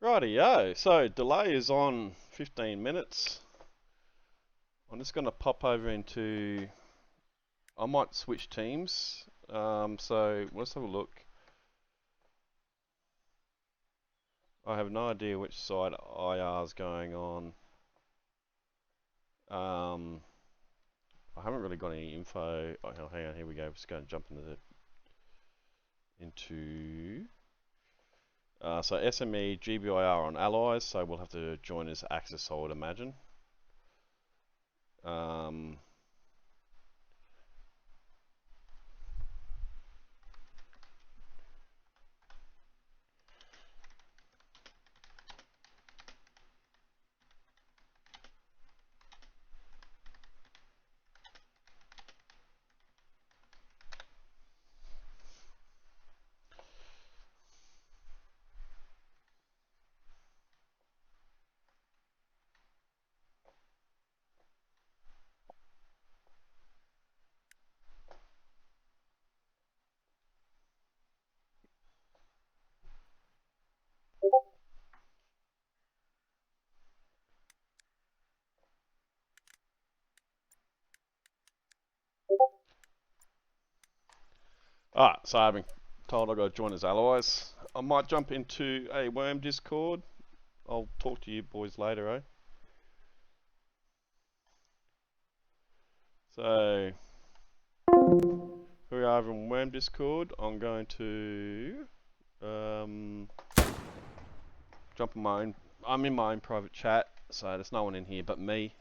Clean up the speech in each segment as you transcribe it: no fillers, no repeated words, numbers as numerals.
Rightio, so delay is on 15 minutes. I'm just going to pop over into, I might switch teams, so let's have a look. I have no idea which side IR is going on. I haven't really got any info. Oh, hang on, here we go. Just going to jump into so SME GBIR on allies, so we'll have to join as Axis, I would imagine. Alright, so I've been told I've got to join as allies. I might jump into a worm Discord. I'll talk to you boys later, eh? So, we are in worm Discord. I'm going to jump in my own. I'm in my own private chat, so there's no one in here but me.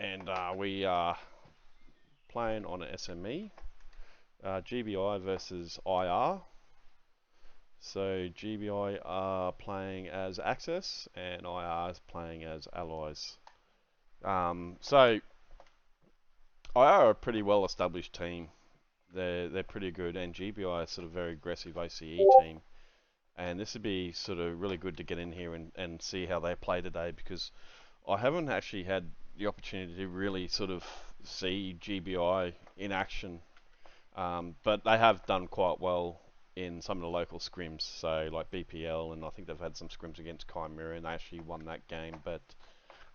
And we are playing on an SME. GBI versus IR. So GBI are playing as Access and IR is playing as Allies. So IR are a pretty well established team. They're pretty good, and GBI is sort of very aggressive OCE team. And this would be sort of really good to get in here and see how they play today, because I haven't actually had the opportunity to really sort of see GBI in action. But they have done quite well in some of the local scrims, so like BPL, and I think they've had some scrims against Chimera, and they actually won that game. But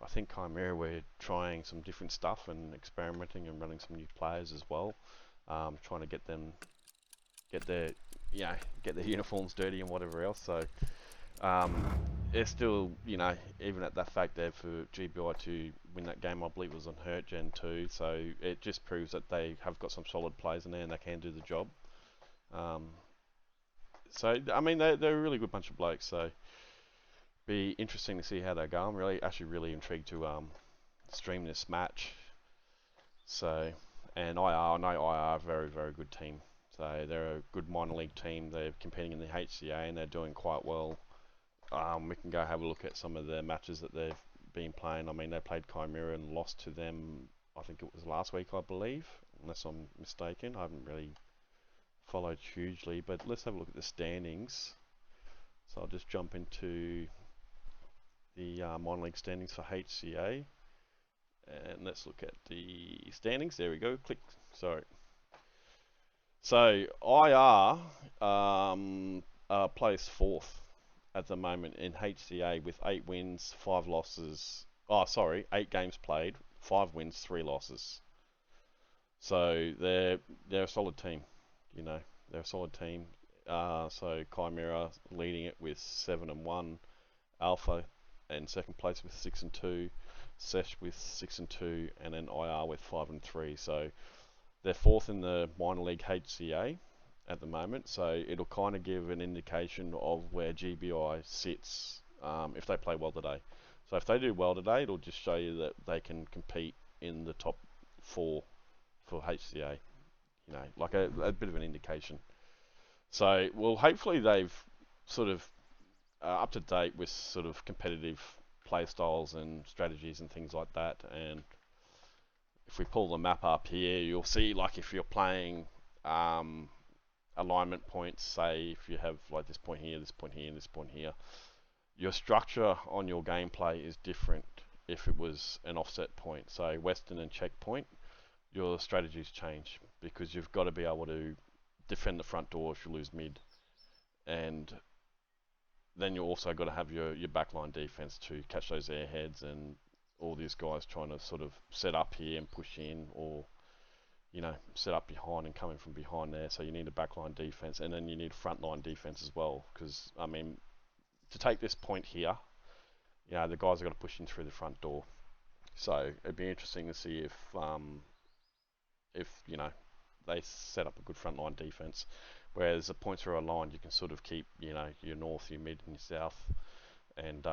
I think Chimera were trying some different stuff and experimenting and running some new players as well, trying to get them get their uniforms dirty and whatever else. So it's still, even at that fact there, for GBI to win that game, I believe it was on Hurt Gen 2, so it just proves that they have got some solid players in there and they can do the job. So, I mean, they're a really good bunch of blokes, so be interesting to see how they go. I'm really intrigued to stream this match. So, and I know IR are a very, very good team. So they're a good minor league team. They're competing in the HCA and they're doing quite well. We can go have a look at some of the matches that they've been playing. I mean, they played Chimera and lost to them, I think it was last week, I believe, unless I'm mistaken. I haven't really followed hugely, but let's have a look at the standings. So I'll just jump into the minor league standings for HCA, and let's look at the standings. There we go. Click. Sorry. So IR plays fourth at the moment in HCA with 8 wins, 5 losses. 8 games played, 5 wins, 3 losses. So they're a solid team. They're a solid team. So Chimera leading it with 7-1, Alpha in second place with 6-2, Sesh with 6-2, and then IR with 5-3. So they're fourth in the minor league HCA at the moment, so it'll kind of give an indication of where GBI sits if they play well today. So if they do well today, it'll just show you that they can compete in the top 4 for HCA. Like a bit of an indication. So, well, hopefully they've sort of up to date with sort of competitive play styles and strategies and things like that. And if we pull the map up here, you'll see, like, if you're playing alignment points, say if you have like this point here, this point here, and this point here, your structure on your gameplay is different if it was an offset point. So Western and checkpoint, your strategies change because you've got to be able to defend the front door if you lose mid, and then you also got to have your backline defense to catch those airheads and all these guys trying to sort of set up here and push in, or set up behind and coming from behind there. So you need a backline defense, and then you need frontline defense as well. Because I mean, to take this point here, the guys have got to push in through the front door. So it'd be interesting to see if they set up a good frontline defense. Whereas the points are aligned, you can sort of keep your north, your mid, and your south, and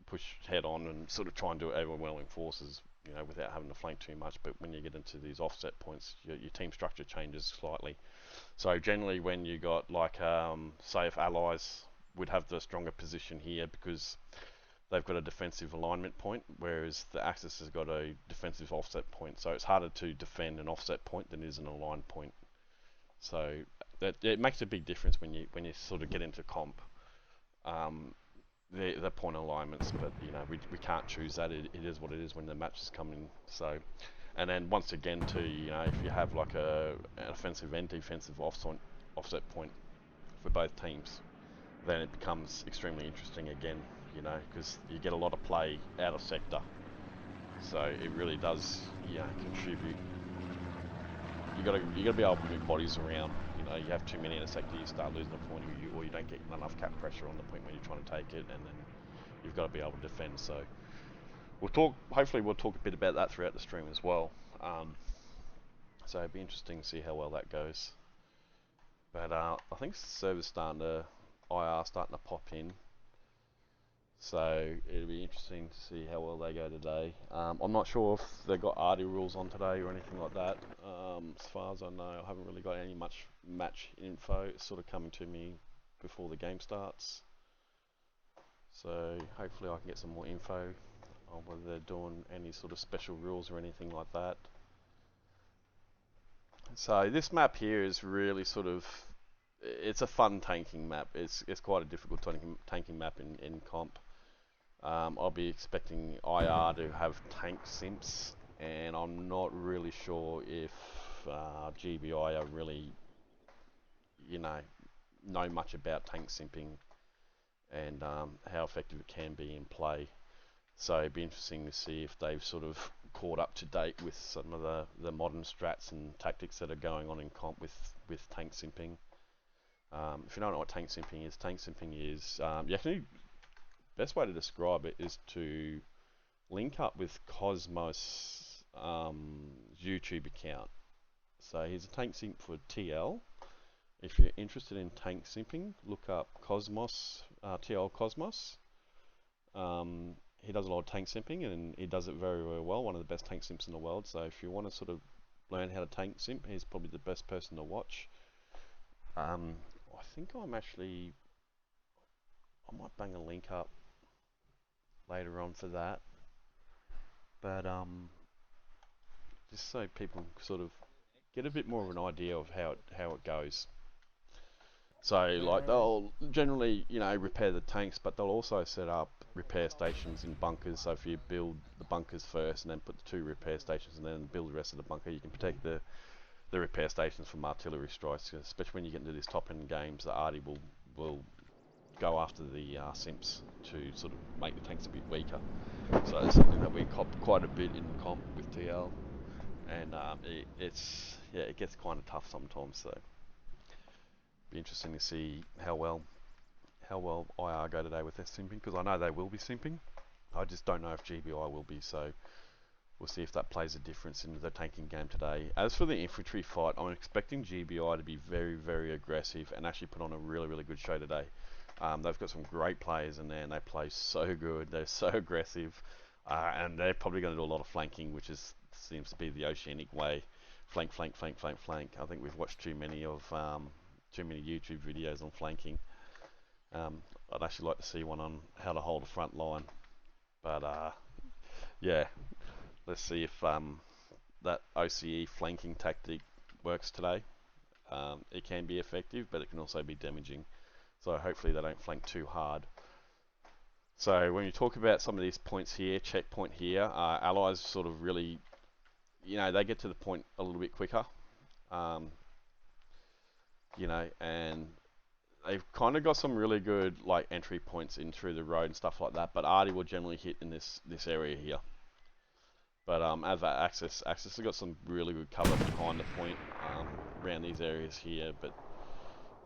push head on and sort of try and do overwhelming forces, without having to flank too much. But when you get into these offset points, your team structure changes slightly. So generally, when you got like, say, if allies would have the stronger position here because they've got a defensive alignment point, whereas the Axis has got a defensive offset point. So it's harder to defend an offset point than it is an aligned point. So that it makes a big difference when you sort of get into comp. The point alignments, but we can't choose that. It is what it is when the match is coming. So, and then once again too, if you have like an offensive and defensive offset point for both teams, then it becomes extremely interesting again. Because you get a lot of play out of sector. So it really does, contribute. You gotta be able to move bodies around. You have too many in a sector, you start losing a point, or you don't get enough cap pressure on the point when you're trying to take it, and then you've got to be able to defend. So hopefully we'll talk a bit about that throughout the stream as well. So it'd be interesting to see how well that goes. But I think servers starting to pop in. So it'll be interesting to see how well they go today. I'm not sure if they've got ARDI rules on today or anything like that. As far as I know, I haven't really got any much match info. It's sort of coming to me before the game starts. So hopefully I can get some more info on whether they're doing any sort of special rules or anything like that. So this map here is really sort of, it's a fun tanking map. It's quite a difficult tanking map in comp. I'll be expecting IR to have tank simps, and I'm not really sure if GBI are really, know much about tank simping and how effective it can be in play. So it'd be interesting to see if they've sort of caught up to date with some of the modern strats and tactics that are going on in comp with tank simping. If you don't know what tank simping is you actually, best way to describe it is to link up with Cosmos' YouTube account. So he's a tank simp for TL. If you're interested in tank simping, look up Cosmos, TL Cosmos. He does a lot of tank simping, and he does it very, very well. One of the best tank simps in the world. So if you want to sort of learn how to tank simp, he's probably the best person to watch. I think I might bang a link up later on for that, but just so people sort of get a bit more of an idea of how it goes. So like they'll generally repair the tanks, but they'll also set up repair stations in bunkers. So if you build the bunkers first and then put the 2 repair stations and then build the rest of the bunker, you can protect the repair stations from artillery strikes. Especially when you get into these top end games, the arty will go after the simps to sort of make the tanks a bit weaker. So it's something that we cop quite a bit in comp with TL, and it gets kind of tough sometimes. So be interesting to see how well IR go today with their simping, because I know they will be simping. I just don't know if GBI will be. So we'll see if that plays a difference into the tanking game today. As for the infantry fight, I'm expecting GBI to be very, very aggressive and actually put on a really, really good show today. They've got some great players in there, and they play so good. They're so aggressive, and they're probably going to do a lot of flanking, which seems to be the Oceanic way. Flank, flank, flank, flank, flank. I think we've watched too many YouTube videos on flanking. I'd actually like to see one on how to hold a front line, but yeah, let's see if that OCE flanking tactic works today. It can be effective, but it can also be damaging. So hopefully they don't flank too hard. So when you talk about some of these points here, checkpoint here, allies sort of really, they get to the point a little bit quicker. you know, and they've kind of got some really good like entry points in through the road and stuff like that. But Artie will generally hit in this area here. But as that Axis has got some really good cover behind the point around these areas here. But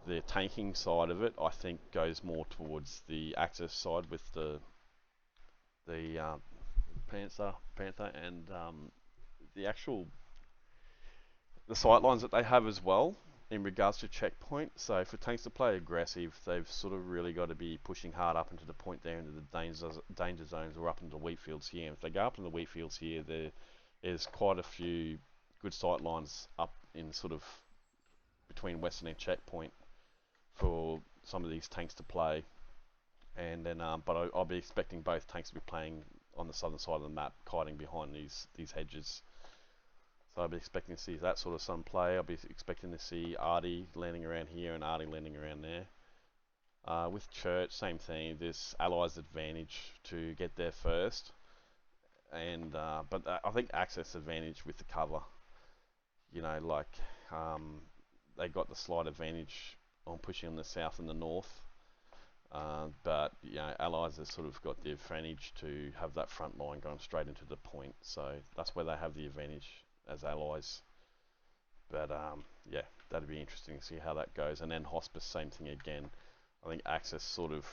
the tanking side of it, I think, goes more towards the Axis side with the Panther, and the actual the sight lines that they have as well in regards to checkpoint. So for tanks to play aggressive, they've sort of really got to be pushing hard up into the point there, into the danger zones, or up into the wheat fields here. And if they go up in the wheat fields here, there's quite a few good sight lines up in sort of between Western and checkpoint for some of these tanks to play. And then, but I'll be expecting both tanks to be playing on the southern side of the map, kiting behind these hedges. So I'll be expecting to see that sort of some play. I'll be expecting to see Artie landing around here and Artie landing around there. With Church, same thing. There's Allies' advantage to get there first, and but I think access advantage with the cover. You know, like they got the slight advantage on pushing on the south and the north. But you know, Allies have sort of got the advantage to have that front line going straight into the point, so that's where they have the advantage as Allies. But yeah, that'd be interesting to see how that goes. And then Hospice, same thing again. I think Axis sort of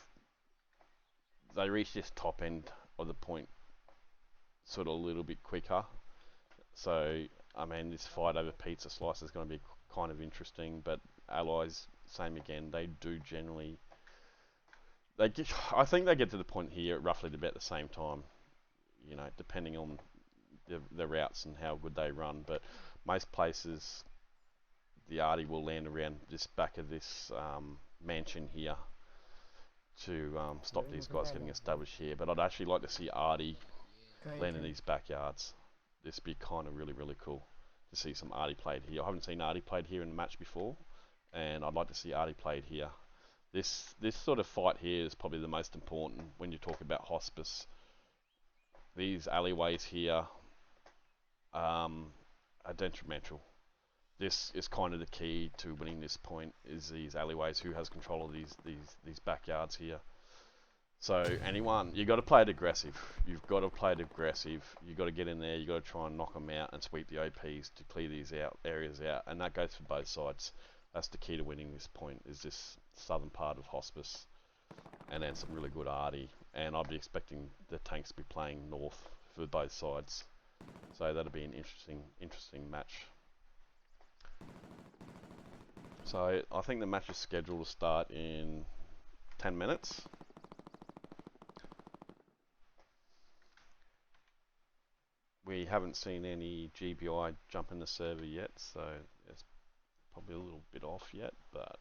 they reach this top end of the point sort of a little bit quicker. So I mean, this fight over pizza slice is going to be kind of interesting. But Allies, same again. They do generally. I think they get to the point here at roughly about the same time, you know, depending on the routes and how good they run. But most places, the Artie will land around this back of this mansion here to stop these guys getting established here. But I'd actually like to see Artie land in these backyards. This would be kind of really, really cool to see some Artie played here. I haven't seen Artie played here in a match before, and I'd like to see Artie played here. This sort of fight here is probably the most important when you talk about Hospice. These alleyways here are detrimental. This is kind of the key to winning this point, is these alleyways, who has control of these backyards here. So anyone, you got to play it aggressive. You've got to play it aggressive. You've got to get in there. You've got to try and knock them out and sweep the OPs to clear these areas out. And that goes for both sides. That's the key to winning this point, is this southern part of Hospice. And then some really good Artie. And I'll be expecting the tanks to be playing north for both sides. So that'll be an interesting match. So I think the match is scheduled to start in 10 minutes. We haven't seen any GBI jump in the server yet, so it's probably a little bit off yet, but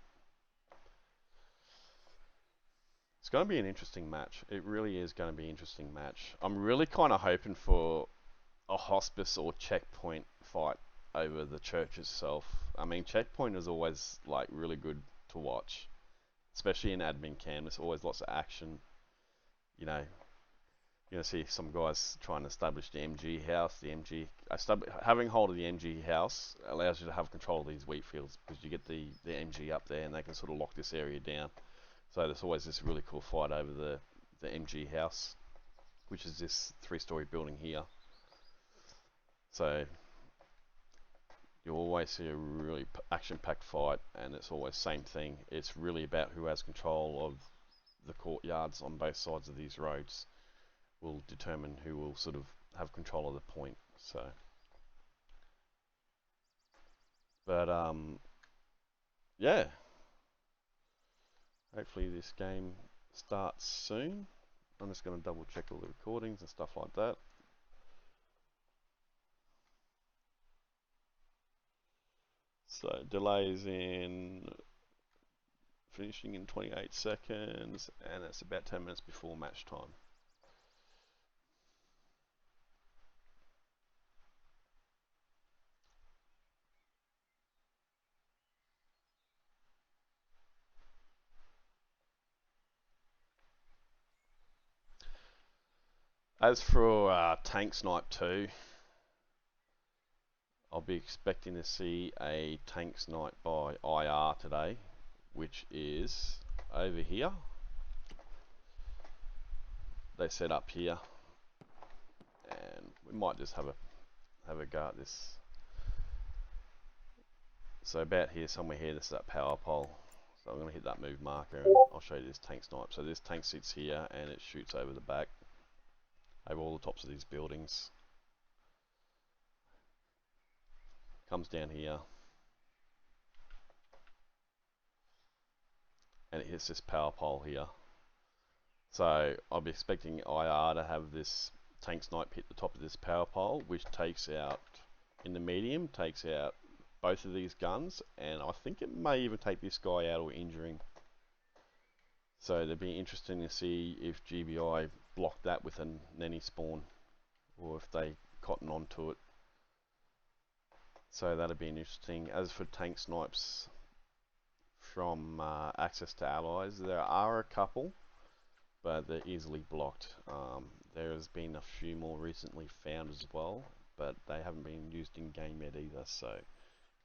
it's going to be an interesting match. It really is going to be an interesting match. I'm really kind of hoping for a Hospice or checkpoint fight over the Church itself. I mean, checkpoint is always like really good to watch, especially in admin cam. There's always lots of action. You know, you're going to see some guys trying to establish the MG house. Having hold of the MG house allows you to have control of these wheat fields, because you get the MG up there and they can sort of lock this area down. So there's always this really cool fight over the MG house, which is this 3-story building here. So you always see a really action-packed fight, and it's always same thing. It's really about who has control of the courtyards on both sides of these roads will determine who will sort of have control of the point. So, but yeah, hopefully this game starts soon. I'm just going to double check all the recordings and stuff like that. So delays in finishing in 28 seconds, and it's about 10 minutes before match time. As for Tank Snipe 2, I'll be expecting to see a Tank Snipe by IR today, which is over here. They set up here, and we might just have a go at this. So about here, somewhere here, this is that power pole. So I'm going to hit that move marker, and I'll show you this tank snipe. So this tank sits here, and it shoots over the back, over all the tops of these buildings. Comes down here, and it hits this power pole here. So I'll be expecting IR to have this tank snipe hit the top of this power pole, which takes out, in the medium, takes out both of these guns, and I think it may even take this guy out or injure him. So it'd be interesting to see if GBI block that with a nanny spawn, or if they cotton onto it. So that'd be interesting. As for tank snipes from access to allies, there are a couple, but they're easily blocked. There has been a few more recently found as well, but they haven't been used in game yet either, so it'd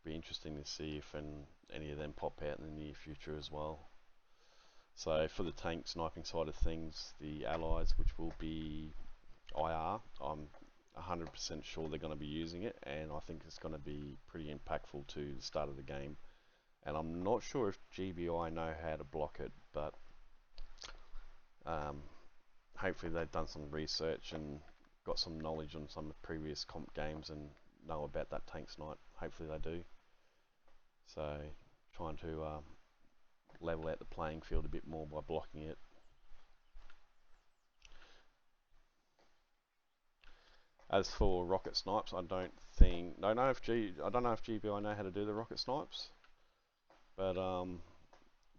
be interesting to see if any of them pop out in the near future as well. So for the tank sniping side of things, the allies, which will be IR, I'm 100% sure they're going to be using it, and I think it's going to be pretty impactful to the start of the game. And I'm not sure if GBI know how to block it, but hopefully they've done some research and got some knowledge on some previous comp games and know about that tank snipe. Hopefully they do. So trying to level out the playing field a bit more by blocking it. As for rocket snipes, I don't know if GBI know how to do the rocket snipes, but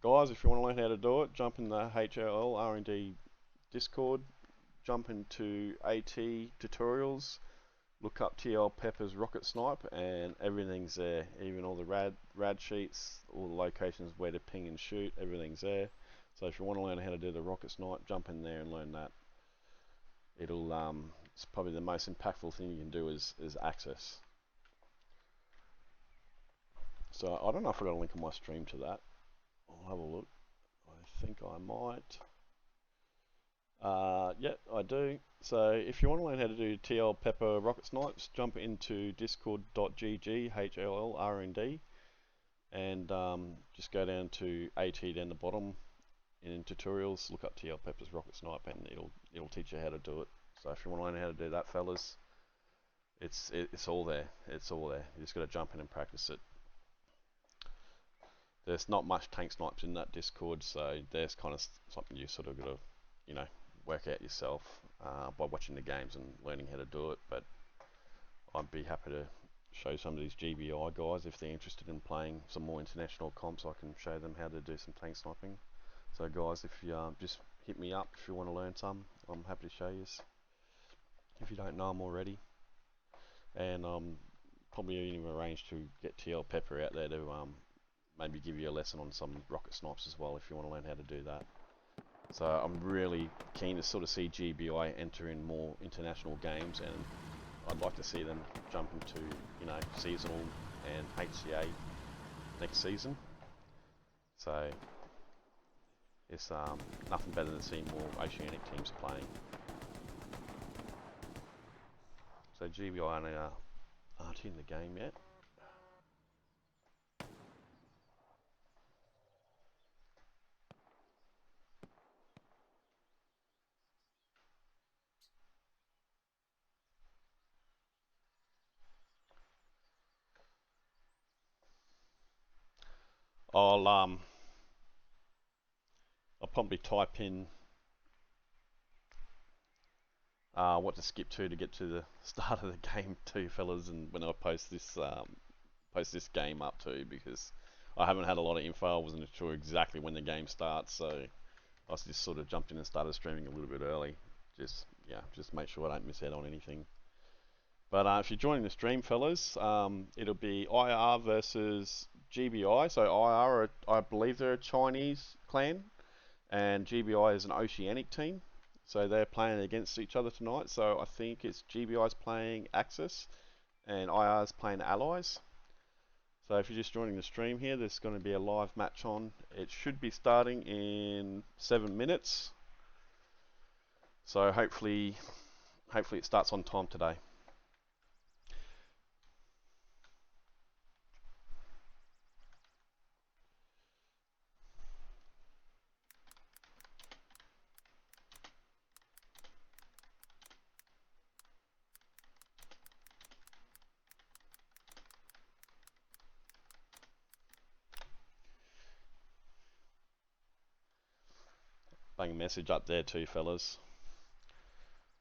guys, if you want to learn how to do it, jump in the HLL R&D Discord, jump into AT tutorials, look up TL Pepper's rocket snipe, and everything's there. Even all the rad sheets, all the locations where to ping and shoot, everything's there. So if you want to learn how to do the rocket snipe, jump in there and learn that. It's probably the most impactful thing you can do is access. So I don't know if I've got a link on my stream to that. I'll have a look. I think I might. Yeah, I do. So if you want to learn how to do TL Pepper rocket snipes, jump into discord.gg HLLRND and just go down to AT down the bottom in tutorials, look up TL Pepper's rocket snipe, and it'll teach you how to do it. So if you want to learn how to do that, fellas, it's all there. It's all there. You just got to jump in and practice it. There's not much tank snipes in that Discord, so there's kind of something you sort of got to, work out yourself by watching the games and learning how to do it. But I'd be happy to show some of these GBI guys if they're interested in playing some more international comps. I can show them how to do some tank sniping. So guys, if you just hit me up if you want to learn some, I'm happy to show you if you don't know them already. And probably even arrange to get TL Pepper out there to maybe give you a lesson on some rocket snipes as well if you want to learn how to do that. So I'm really keen to sort of see GBI enter in more international games, and I'd like to see them jump into seasonal and HCA next season. So it's nothing better than seeing more Oceanic teams playing. So GBI aren't in the game yet. I'll probably type in what to skip to get to the start of the game too, fellas, and when I post this game up too, because I haven't had a lot of info. I wasn't sure exactly when the game starts, so I just sort of jumped in and started streaming a little bit early. Just make sure I don't miss out on anything. But if you're joining the stream, fellas, it'll be IR versus GBI. So IR, I believe they're a Chinese clan, and GBI is an Oceanic team. So they're playing against each other tonight. So I think it's GBI's playing Axis, and IR's playing Allies. So if you're just joining the stream here, there's going to be a live match on. It should be starting in 7 minutes. So hopefully it starts on time today. Bang a message up there too, fellas.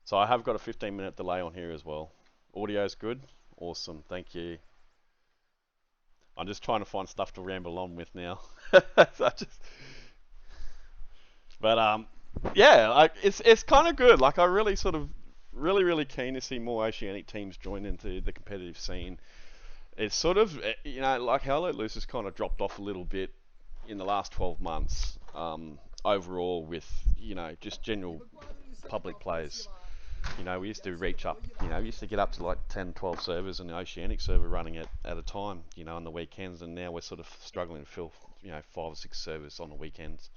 So I have got a 15-minute delay on here as well. Audio's good? Awesome, thank you. I'm just trying to find stuff to ramble on with now. Yeah, it's kind of good. Like I really really keen to see more Oceanic teams join into the competitive scene. It's sort of, like How Let Loose has kind of dropped off a little bit in the last 12 months. Overall with, just general public players. We used to reach up, we used to get up to like 10, 12 servers in the Oceanic server running at a time, on the weekends, and now we're sort of struggling to fill, 5 or 6 servers on the weekends.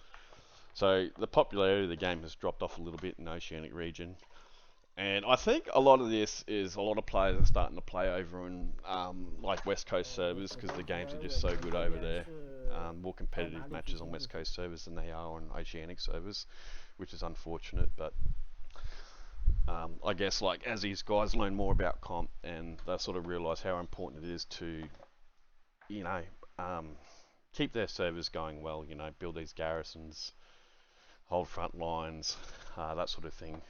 So the popularity of the game has dropped off a little bit in the Oceanic region. And I think a lot of this is a lot of players are starting to play over in like West Coast servers because the games are just so good over there. More competitive matches on West Coast servers than they are on Oceanic servers, which is unfortunate. But I guess like as these guys learn more about comp and they sort of realise how important it is to, keep their servers going well. Build these garrisons, hold front lines, that sort of thing.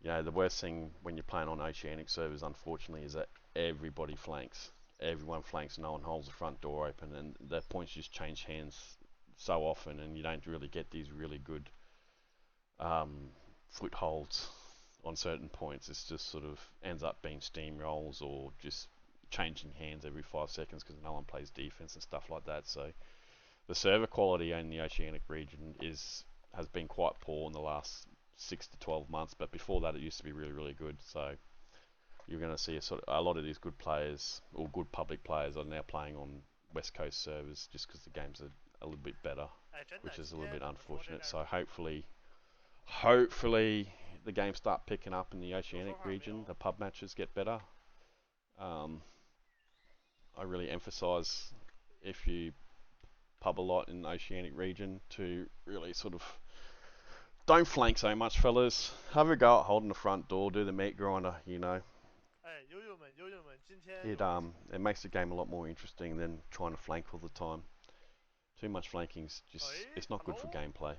The worst thing when you're playing on Oceanic servers, unfortunately, is that everybody flanks. Everyone flanks, no one holds the front door open, and the points just change hands so often, and you don't really get these really good footholds on certain points. It's just sort of ends up being steamrolls or just changing hands every 5 seconds because no one plays defense and stuff like that. So the server quality in the Oceanic region has been quite poor in the last 6 to 12 months, but before that it used to be really, really good. So you're going to see a lot of these good players or good public players are now playing on West Coast servers just because the games are a little bit better, which is a little bit unfortunate. So hopefully the games start picking up in the Oceanic region, the pub matches get better. I really emphasise if you pub a lot in the Oceanic region to really sort of don't flank so much, fellas. Have a go at holding the front door, do the meat grinder, It makes the game a lot more interesting than trying to flank all the time. Too much flanking's it's not good for gameplay.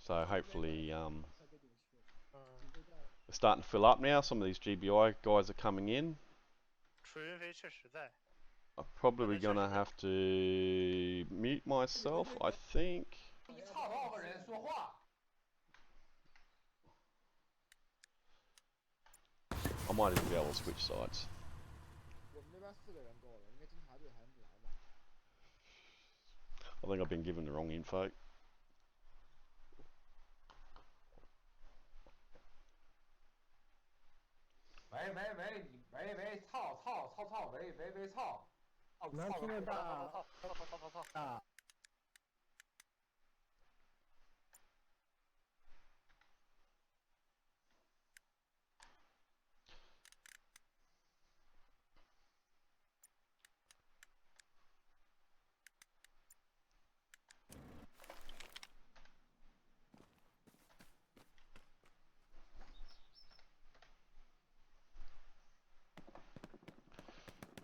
So hopefully we're starting to fill up now. Some of these GBI guys are coming in. I'm probably gonna have to mute myself, I think. I might even be able to switch sides. I think I've been given the wrong info.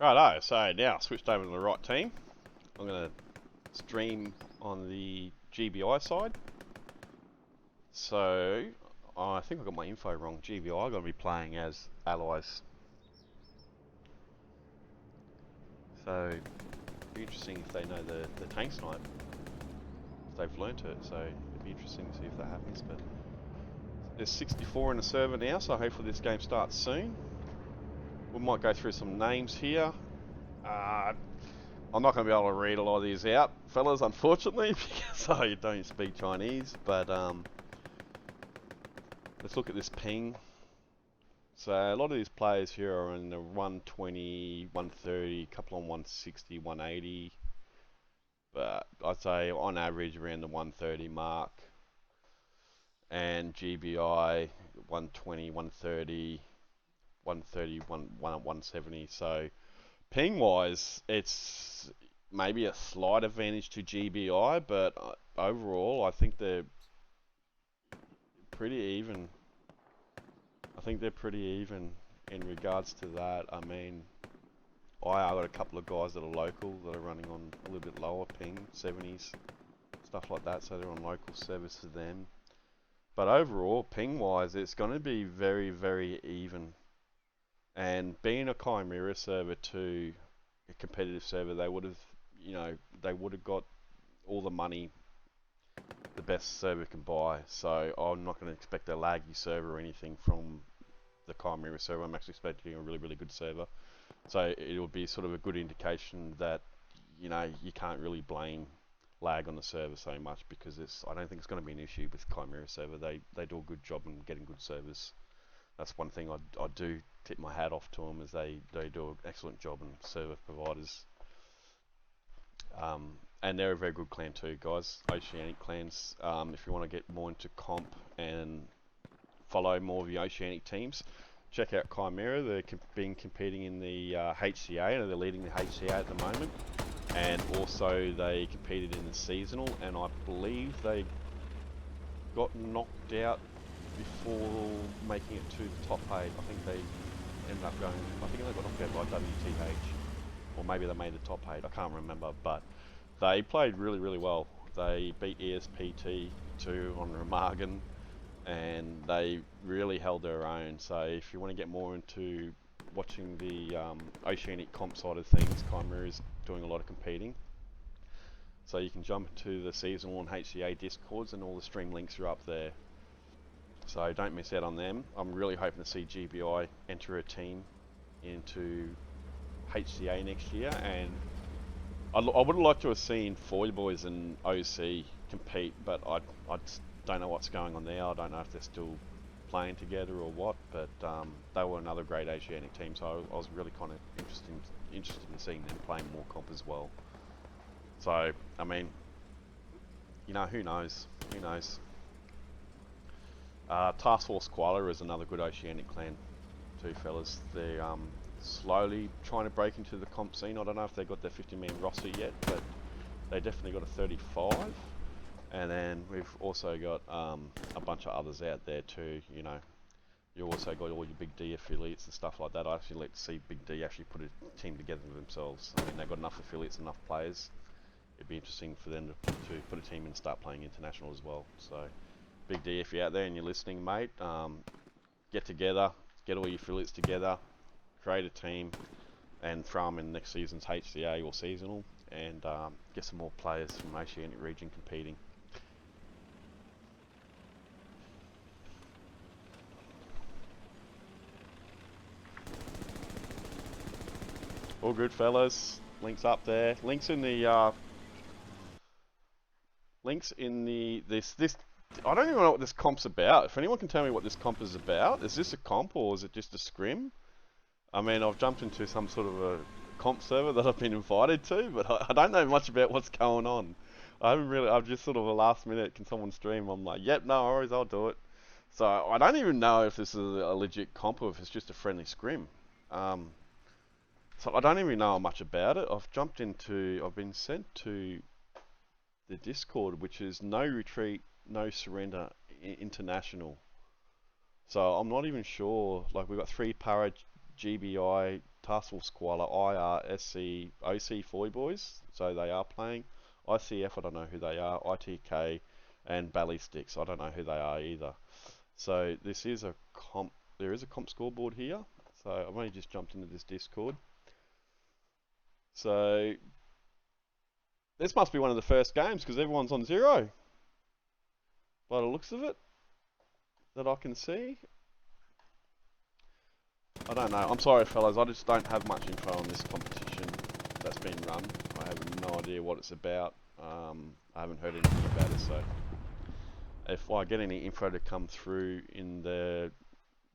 Righto, so now switched over to the right team. I'm going to stream on the GBI side. So I think I got my info wrong. GBI are going to be playing as allies. So it'd be interesting if they know the tank snipe. They've learnt it, so it'd be interesting to see if that happens. But there's 64 in the server now, so hopefully this game starts soon. We might go through some names here. I'm not going to be able to read a lot of these out, fellas, unfortunately, because I don't speak Chinese. But let's look at this ping. So a lot of these players here are in the 120, 130, couple on 160, 180. But I'd say on average around the 130 mark. And GBI 120, 130, 130, 170. So ping wise, it's maybe a slight advantage to GBI, but overall, I think they're pretty even. I think they're pretty even in regards to that. I mean, I got a couple of guys that are local that are running on a little bit lower ping, 70s, stuff like that, so they're on local service for them. But overall, ping-wise, it's going to be very, very even. And being a Chimera server too, a competitive server, they would have, they would have got all the money the best server can buy. So I'm not going to expect a laggy server or anything from the Chimera server. I'm actually expecting a really, really good server. So it will be sort of a good indication that, you can't really blame lag on the server so much, because I don't think it's going to be an issue with Chimera server. They do a good job in getting good servers. That's one thing I do tip my hat off to them, is they do an excellent job in server providers. And they're a very good clan too, guys. Oceanic clans. If you want to get more into comp and follow more of the Oceanic teams, check out Chimera. They're been competing in the HCA, and they're leading the HCA at the moment. And also they competed in the seasonal, and I believe they got knocked out before making it to the top 8. I think they ended up going, I think they got knocked out by WTH, or maybe they made the top 8, I can't remember, but they played really, really well. They beat ESPT2 on Remagen, and they really held their own. So if you want to get more into watching the Oceanic comp side of things, Chimera is doing a lot of competing. So you can jump into the seasonal and HCA discords, and all the stream links are up there. So don't miss out on them. I'm really hoping to see GBI enter a team into HCA next year, and I would have liked to have seen Foy Boys and OC compete, but I just don't know what's going on there. I don't know if they're still playing together or what, but they were another great Oceanic team, so I was really kind of interested in seeing them playing more comp as well. So, I mean, who knows? Who knows? Task Force Koala is another good Oceanic clan too, fellas. They're slowly trying to break into the comp scene. I don't know if they've got their 50-man roster yet, but they definitely got a 35. And then we've also got a bunch of others out there too. You also got all your Big D affiliates and stuff like that. I actually like to see Big D actually put a team together themselves. I mean, they've got enough affiliates, enough players. It'd be interesting for them to put a team and start playing international as well. So, Big D, if you're out there and you're listening, mate, get together, get all your affiliates together, create a team, and throw them in next season's HCA or seasonal, and get some more players from Oceanic region competing. All good, fellas. Links up there. Links in the this. I don't even know what this comp's about. If anyone can tell me what this comp is about, is this a comp or is it just a scrim? I mean, I've jumped into some sort of a comp server that I've been invited to, but I don't know much about what's going on. I've just sort of a last minute, can someone stream? I'm like, yep, no worries, I'll do it. So I don't even know if this is a legit comp or if it's just a friendly scrim. So I don't even know much about it. I've been sent to the Discord, which is No Retreat, No Surrender International. So I'm not even sure. Like, we've got 3 para, GBI, Task Force Koala, IR, SC, OC Foy Boys. So they are playing. ICF, I don't know who they are. ITK and Ballistics, I don't know who they are either. So this is a comp. There is a comp scoreboard here. So I've only just jumped into this Discord. So this must be one of the first games because everyone's on 0 by the looks of it that I can see. I don't know. I'm sorry, fellas. I just don't have much info on this competition that's been run. I have no idea what it's about. I haven't heard anything about it. So if I get any info to come through in the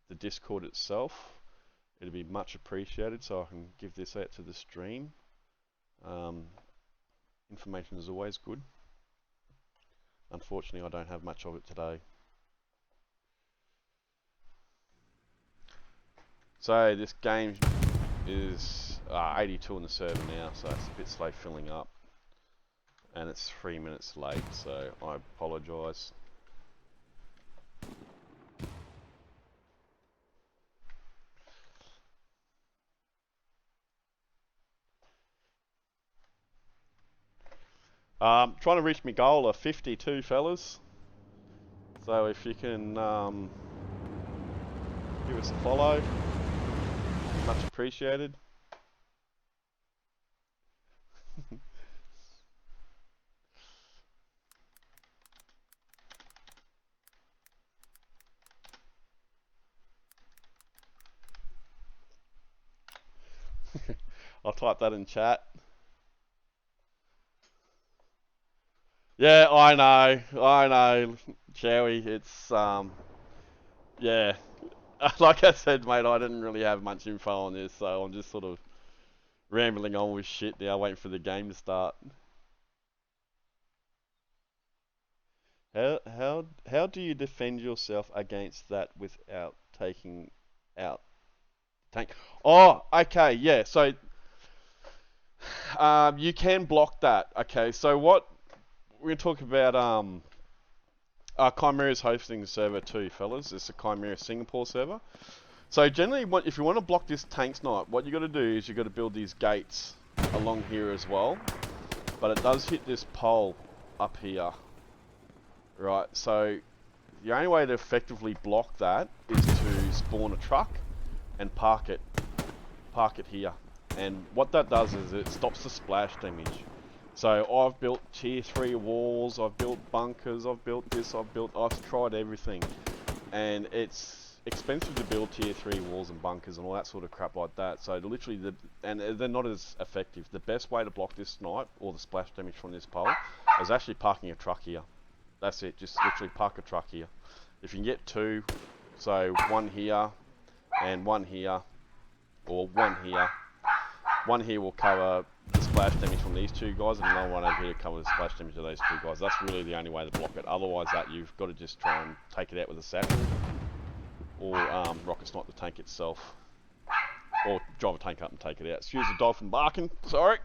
the Discord itself, it'd be much appreciated so I can give this out to the stream. Information is always good. Unfortunately, I don't have much of it today. So this game is 82 on the server now, so it's a bit slow filling up. And it's 3 minutes late, so I apologise. Trying to reach my goal of 52, fellas. So if you can give us a follow, much appreciated. I'll type that in chat. Yeah, I know, Chewy. It's yeah. Like I said, mate, I didn't really have much info on this, so I'm just sort of rambling on with shit now, waiting for the game to start. How do you defend yourself against that without taking out tank? Oh, okay, yeah. So you can block that. Okay, so what we're gonna talk about Chimera is hosting the server too, fellas. It's a Chimera Singapore server. So generally, if you want to block this tank snipe, what you got to do is you got to build these gates along here as well. But it does hit this pole up here, right? So the only way to effectively block that is to spawn a truck and park it here. And what that does is it stops the splash damage. So I've built tier 3 walls, I've built bunkers, I've built this, I've tried everything. And it's expensive to build tier 3 walls and bunkers and all that sort of crap like that. So literally, and they're not as effective. The best way to block this snipe, or the splash damage from this pole, is actually parking a truck here. That's it, just literally park a truck here. If you can get 2, so 1 here, and 1 here, or 1 here. 1 here will cover the splash damage from these 2 guys, and another one over here to cover the splash damage of those 2 guys. That's really the only way to block it. Otherwise, you've got to just try and take it out with a satchel, or rocket snipe the tank itself, or drive a tank up and take it out. Excuse the dolphin barking. Sorry.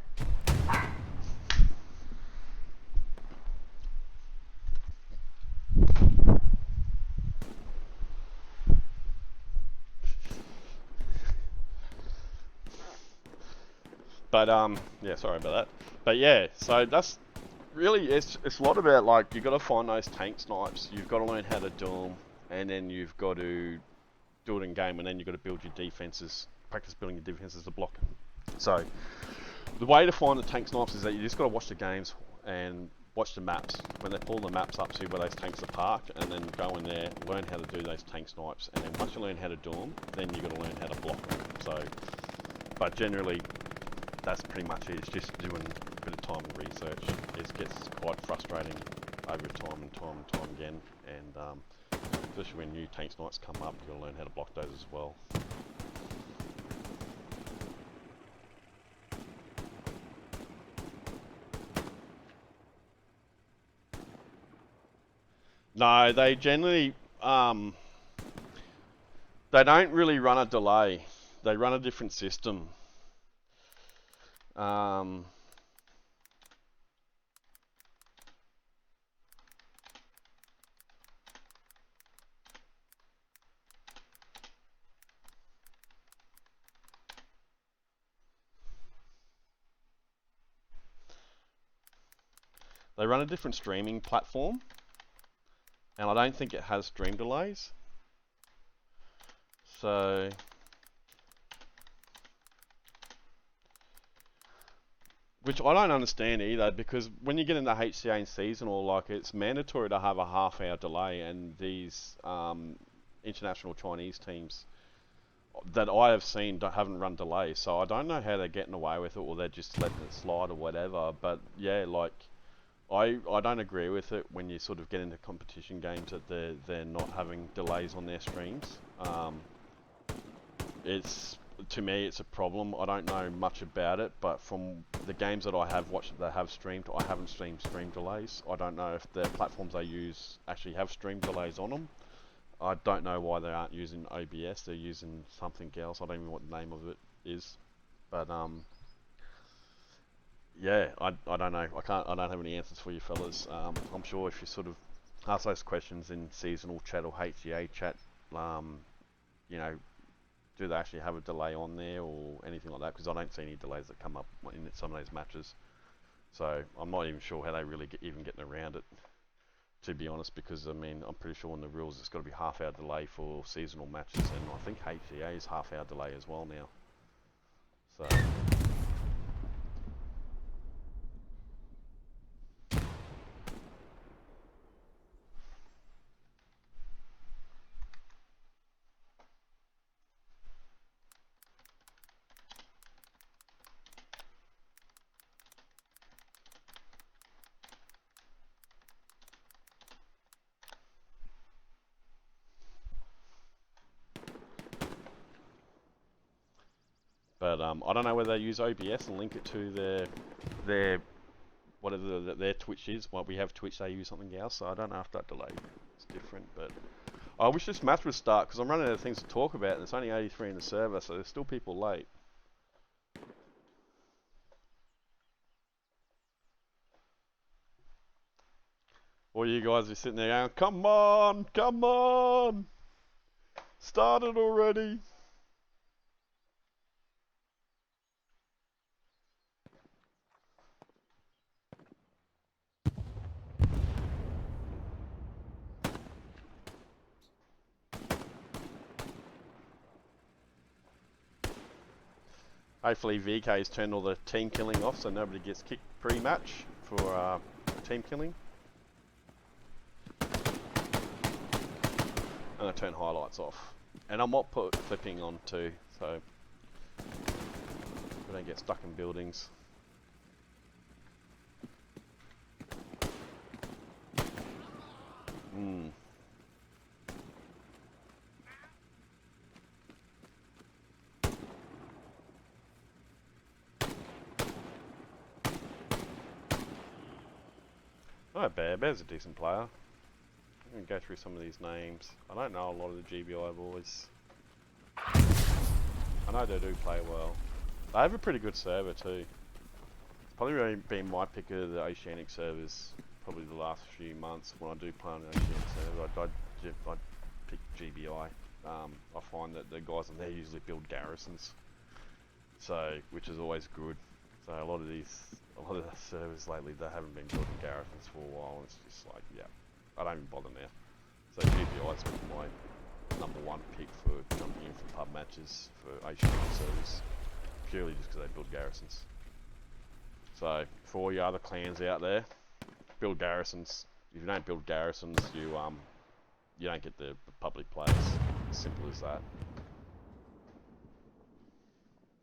But yeah, sorry about that. But yeah, so that's really, it's a lot about, like, you've got to find those tank snipes, you've got to learn how to do them, and then you've got to do it in game, and then you've got to build your defenses, practice building your defenses to block. So the way to find the tank snipes is that you just got to watch the games and watch the maps. When they pull the maps up, see where those tanks are parked, and then go in there, learn how to do those tank snipes, and then once you learn how to do them, then you've got to learn how to block them. So, but generally, that's pretty much it. It's just doing a bit of time and research. It gets quite frustrating over time and time again, and especially when new tank snipes come up, you've got to learn how to block those as well. No, they generally they don't really run a delay. They run a different system. They run a different streaming platform, and I don't think it has stream delays. So which I don't understand either, because when you get into HCA and seasonal, like, it's mandatory to have a half-hour delay, and these international Chinese teams that I have seen haven't run delays, so I don't know how they're getting away with it, or they're just letting it slide or whatever. But yeah, like, I don't agree with it when you sort of get into competition games that they're not having delays on their streams. it's, to me, it's a problem. I don't know much about it, but from the games that I have watched that they have streamed, I haven't seen stream delays. I don't know if the platforms they use actually have stream delays on them. I don't know why they aren't using OBS. They're using something else. I don't even know what the name of it is. But yeah, I don't know. I don't have any answers for you fellas. I'm sure if you sort of ask those questions in seasonal chat or HGA chat, you know, do they actually have a delay on there or anything like that? Because I don't see any delays that come up in some of those matches. So I'm not even sure how they really even getting around it, to be honest. Because I mean, I'm pretty sure in the rules it's got to be half-hour delay for seasonal matches, and I think HGA is half-hour delay as well now. So. But I don't know whether they use OBS and link it to their whatever their Twitch is. Well, we have Twitch, they use something else, so I don't know if that delay is different. But I wish this match would start because I'm running out of things to talk about, and it's only 83 in the server, so there's still people late. Or you guys are sitting there going, "Come on, come on, start it already." Hopefully VK's turned all the team killing off so nobody gets kicked pre-match for team killing. And I turn highlights off. And I might put clipping on too, so we don't get stuck in buildings. Not bad. Bear's a decent player. I'm going to go through some of these names. I don't know a lot of the GBI boys. I know they do play well. They have a pretty good server too. It's probably been my pick of the Oceanic servers probably the last few months. When I do play on the Oceanic server, I'd pick GBI. I find that the guys on there usually build garrisons, so which is always good. So a lot of the servers lately, they haven't been building garrisons for a while. It's just like, yeah, I don't even bother now. So GBI's my #1 pick for jumping in for pub matches for Oceanic servers, purely just because they build garrisons. So for all your other clans out there, build garrisons. If you don't build garrisons, you don't get the public players. As simple as that.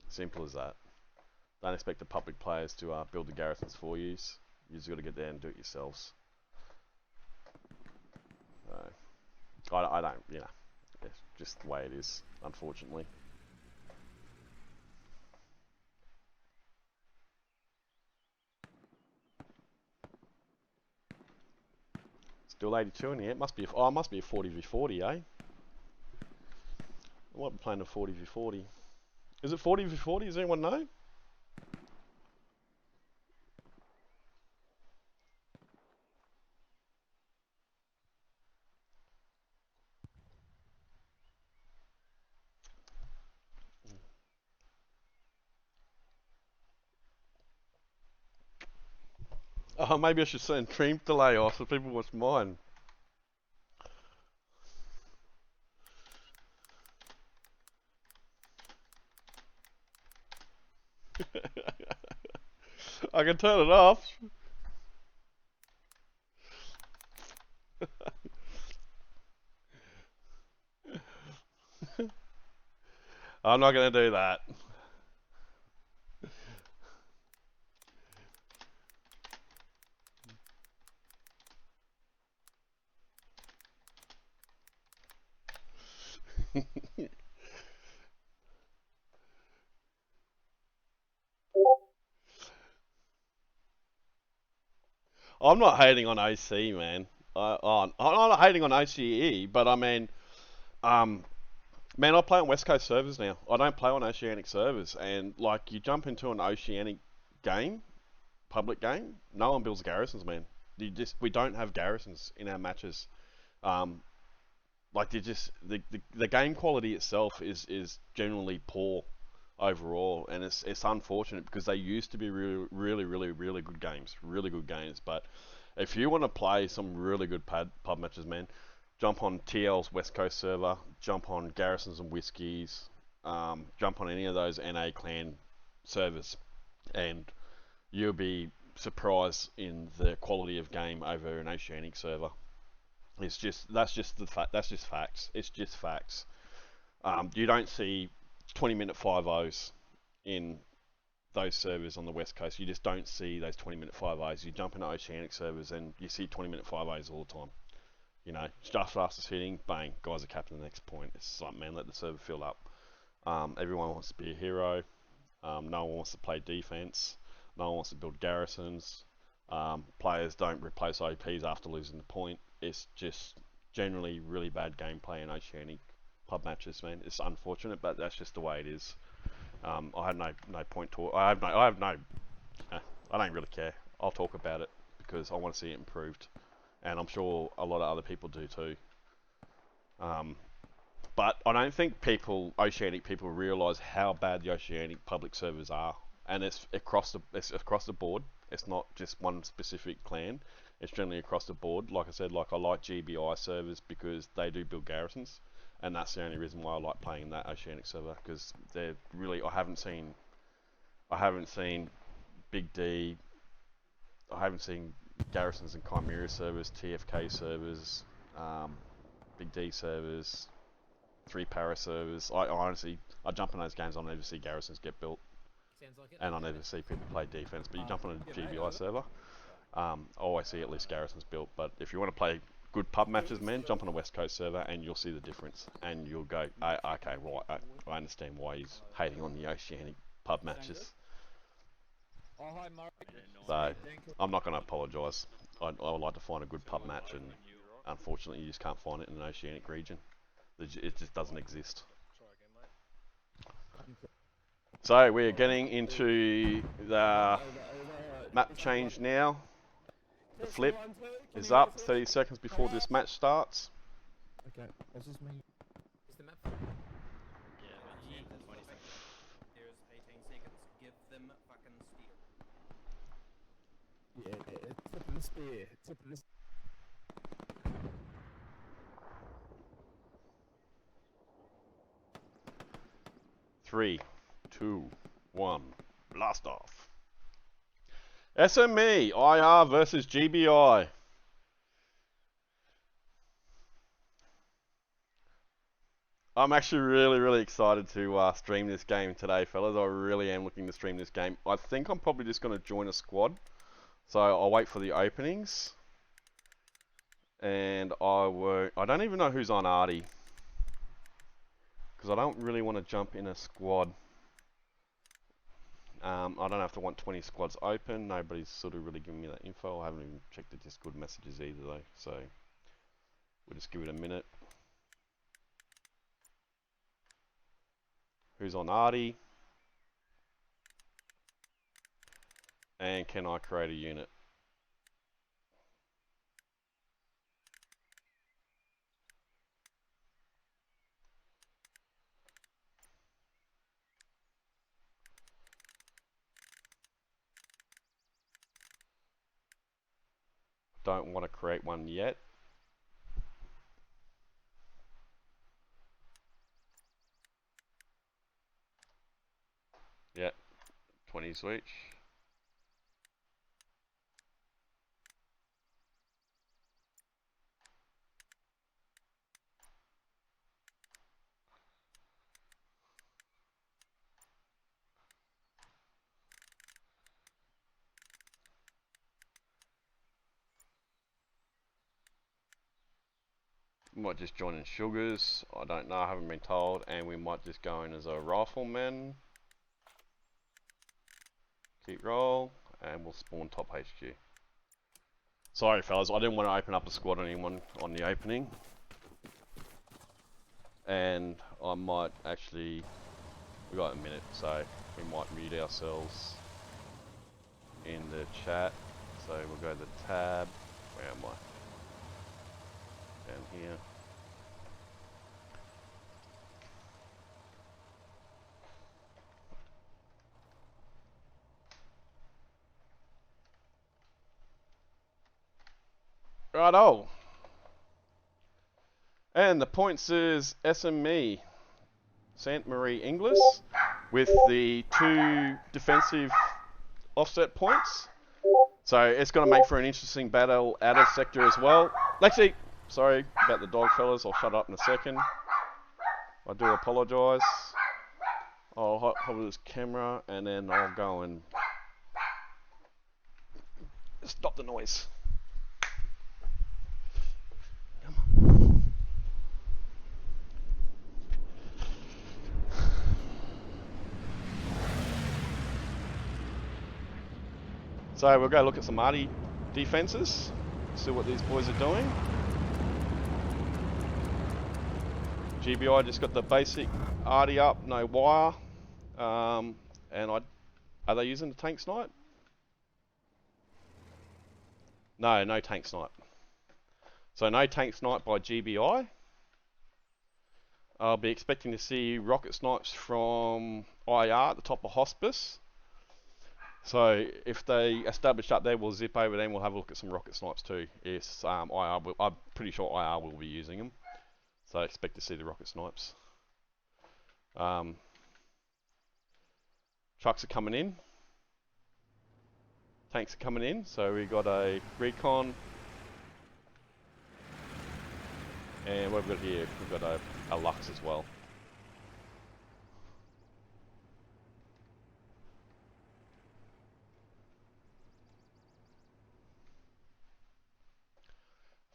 Simple as that. Don't expect the public players to build the garrisons for you. You just got to get there and do it yourselves. I don't, you know, it's just the way it is, unfortunately. Still 82 in here. It must be it must be a 40v40, eh? I might be playing a 40v40. Is it 40v40? Does anyone know? Oh, maybe I should send stream delay off so people watch mine. I can turn it off. I'm not going to do that. I'm not hating on OC, man. I'm not hating on OCE, but I mean, um, man, I play on West Coast servers now. I don't play on Oceanic servers, and like you jump into an Oceanic game, public game, no one builds garrisons, man. We don't have garrisons in our matches. Um, like the game quality itself is generally poor overall, and it's unfortunate because they used to be really good games. But if you want to play some really good pub matches, man, jump on TL's West Coast server, jump on Garrisons and Whiskies, jump on any of those NA clan servers, and you'll be surprised in the quality of game over an Oceanic server. That's just facts. It's just facts. You don't see 20-minute 5-0s in those servers on the West Coast. You just don't see those 20-minute 5-0s. You jump into Oceanic servers and you see 20-minute 5-0s all the time. You know, just fastest hitting, bang, guys are captain the next point. It's like, man, let the server fill up. Everyone wants to be a hero. No one wants to play defense. No one wants to build garrisons. Players don't replace OPs after losing the point. It's just generally really bad gameplay in Oceanic pub matches, man. It's unfortunate, but that's just the way it is. I have no point to. I don't really care. I'll talk about it because I want to see it improved, and I'm sure a lot of other people do too. But I don't think Oceanic people realise how bad the Oceanic public servers are, and it's across the board. It's not just one specific clan. It's generally across the board. Like I said, like I like GBI servers because they do build garrisons, and that's the only reason why I like playing that Oceanic server because they're really. I haven't seen Big D. I haven't seen garrisons and Chimera servers, TFK servers, Big D servers, 3 para servers. I honestly, I jump in those games, I'll never see garrisons get built. And I never see people play defense. But you jump on a GBI server, I always see at least garrisons built. But if you want to play good pub matches, man, jump on a West Coast server and you'll see the difference. And you'll go, okay, right, I understand why he's hating on the Oceanic pub matches. So, I'm not going to apologise. I would like to find a good pub match, and unfortunately you just can't find it in an Oceanic region. It just doesn't exist. So we're getting into the map change now. The flip is up 30 seconds before this match starts. Okay, what's this mean? Is the map? Yeah, that's 20 seconds. Here's 18 seconds. Give them fucking steer. Yeah, tip of the spear. Tip of the 3, 2, 1, blast off. SME, IR versus GBI. I'm actually really excited to stream this game today, fellas. I really am looking to stream this game. I think I'm probably just going to join a squad. So I'll wait for the openings. And I don't even know who's on Artie. Because I don't really want to jump in a squad. I don't know if I want 20 squads open. Nobody's sort of really giving me that info. I haven't even checked the Discord messages either though. So we'll just give it a minute. Who's on Artie? And can I create a unit? Don't want to create one yet. Yeah, 20 switch. Might just join in Sugars. I don't know, I haven't been told. And we might just go in as a rifleman. Keep roll. And we'll spawn top HQ. Sorry fellas, I didn't want to open up a squad on anyone on the opening. And I might actually, we got a minute, so we might mute ourselves in the chat. So we'll go to the tab, where am I? Down here. Righto. And the points is SME, Saint Marie Inglis, with the 2 defensive offset points. So it's going to make for an interesting battle out of sector as well. Lexi, sorry about the dog fellas, I'll shut up in a second. I do apologise. I'll hold this camera and then I'll go and stop the noise. So we'll go look at some arty defences, see what these boys are doing. GBI just got the basic arty up, no wire. And are they using the tank snipe? No tank snipe. So no tank snipe by GBI. I'll be expecting to see rocket snipes from IR at the top of hospice. So if they establish up there, we'll zip over there and we'll have a look at some rocket snipes too. Yes, I'm pretty sure IR will be using them. So I expect to see the rocket snipes. Trucks are coming in. Tanks are coming in. So we got a recon. And what have we got here? We've got a Lux as well.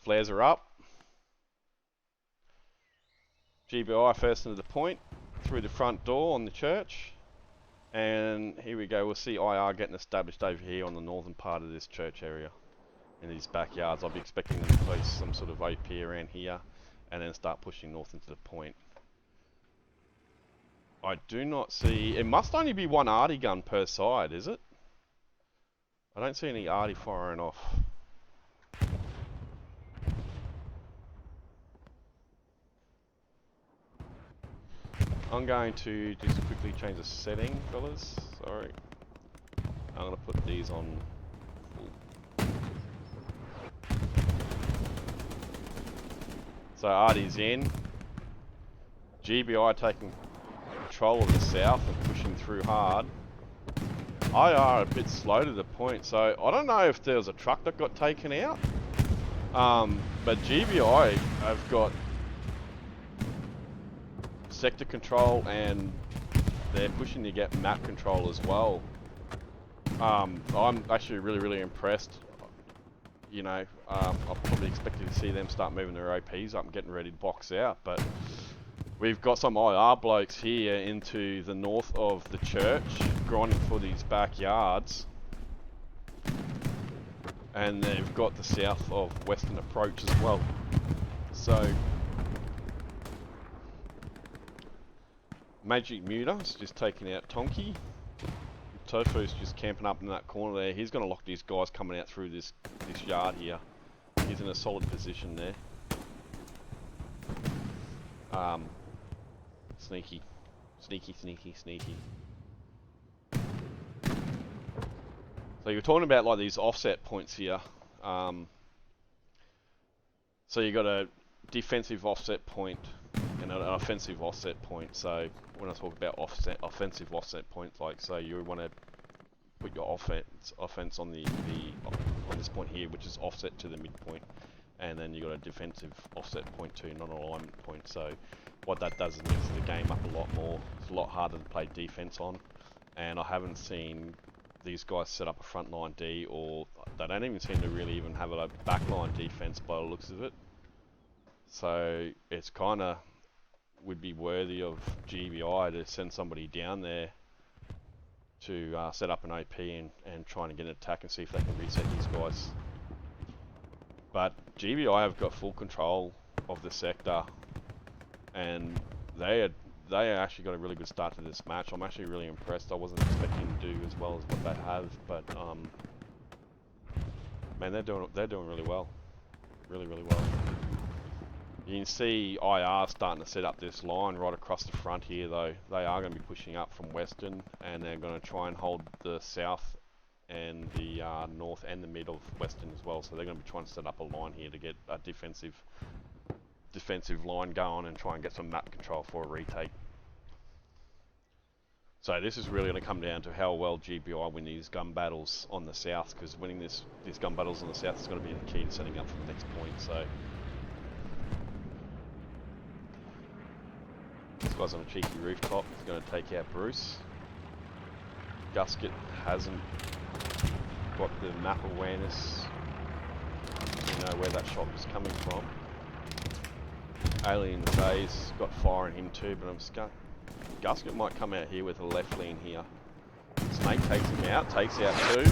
Flares are up. GBI first into the point, through the front door on the church. And here we go, we'll see IR getting established over here on the northern part of this church area. In these backyards, I'll be expecting them to place some sort of OP around here and then start pushing north into the point. I do not see, it must only be 1 arty gun per side, is it? I don't see any arty firing off. I'm going to just quickly change the setting, fellas. Sorry. I'm going to put these on full. So Artie's in. GBI taking control of the south and pushing through hard. IR a bit slow to the point, so I don't know if there was a truck that got taken out. But GBI have got sector control and they're pushing to get map control as well. I'm actually really impressed. You know, I'm probably expecting to see them start moving their OPs up and getting ready to box out, but we've got some IR blokes here into the north of the church grinding for these backyards, and they've got the south of western approach as well. So Magic Muta's just taking out Tonky. Tofu's just camping up in that corner there. He's going to lock these guys coming out through this yard here. He's in a solid position there. Sneaky. So you're talking about like these offset points here. So you got a defensive offset point and an offensive offset point. So when I talk about offensive offset points, like so you want to put your offense on on this point here, which is offset to the midpoint, and then you got a defensive offset point too, not an alignment point. So what that does is mixes the game up a lot more. It's a lot harder to play defense on, and I haven't seen these guys set up a front line D, or they don't even seem to really even have a backline defense by the looks of it. So it's kind of would be worthy of GBI to send somebody down there to set up an OP and try and get an attack and see if they can reset these guys. But GBI have got full control of the sector, and they actually got a really good start to this match. I'm actually really impressed. I wasn't expecting to do as well as what they have, but man, they're doing really well, really well. You can see IR starting to set up this line right across the front here, though. They are going to be pushing up from Western, and they're going to try and hold the south and the north and the mid of Western as well. So they're going to be trying to set up a line here to get a defensive line going and try and get some map control for a retake. So this is really going to come down to how well GBI win these gun battles on the south, because winning these gun battles on the south is going to be the key to setting up for the next point. So this guy's on a cheeky rooftop. He's going to take out Bruce. Gusket hasn't got the map awareness to know where that shot was coming from. Alien Phase got fire in him too, but I'm scared. Gusket might come out here with a left lean here. Snake takes him out, takes out two.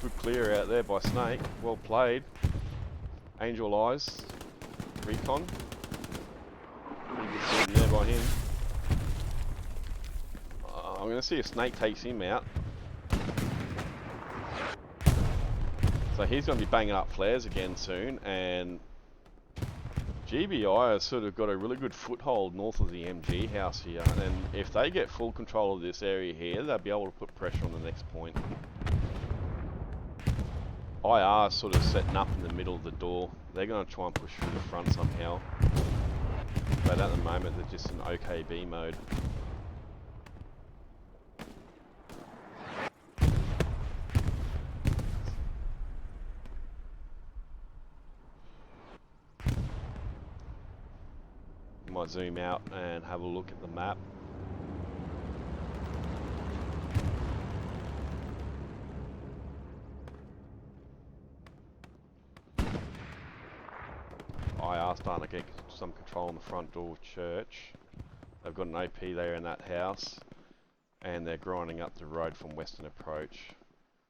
Good clear out there by Snake. Well played. Angel Eyes. Recon. Pretty good shooting there by him. I'm going to see if Snake takes him out. So he's going to be banging up flares again soon, and GBI has sort of got a really good foothold north of the MG house here, and if they get full control of this area here, they'll be able to put pressure on the next point. IR is sort of setting up in the middle of the door. They're going to try and push through the front somehow, but at the moment they're just in OKB mode. Might zoom out and have a look at the map. IR starting to get some control on the front door church. They've got an OP there in that house, and they're grinding up the road from Western Approach.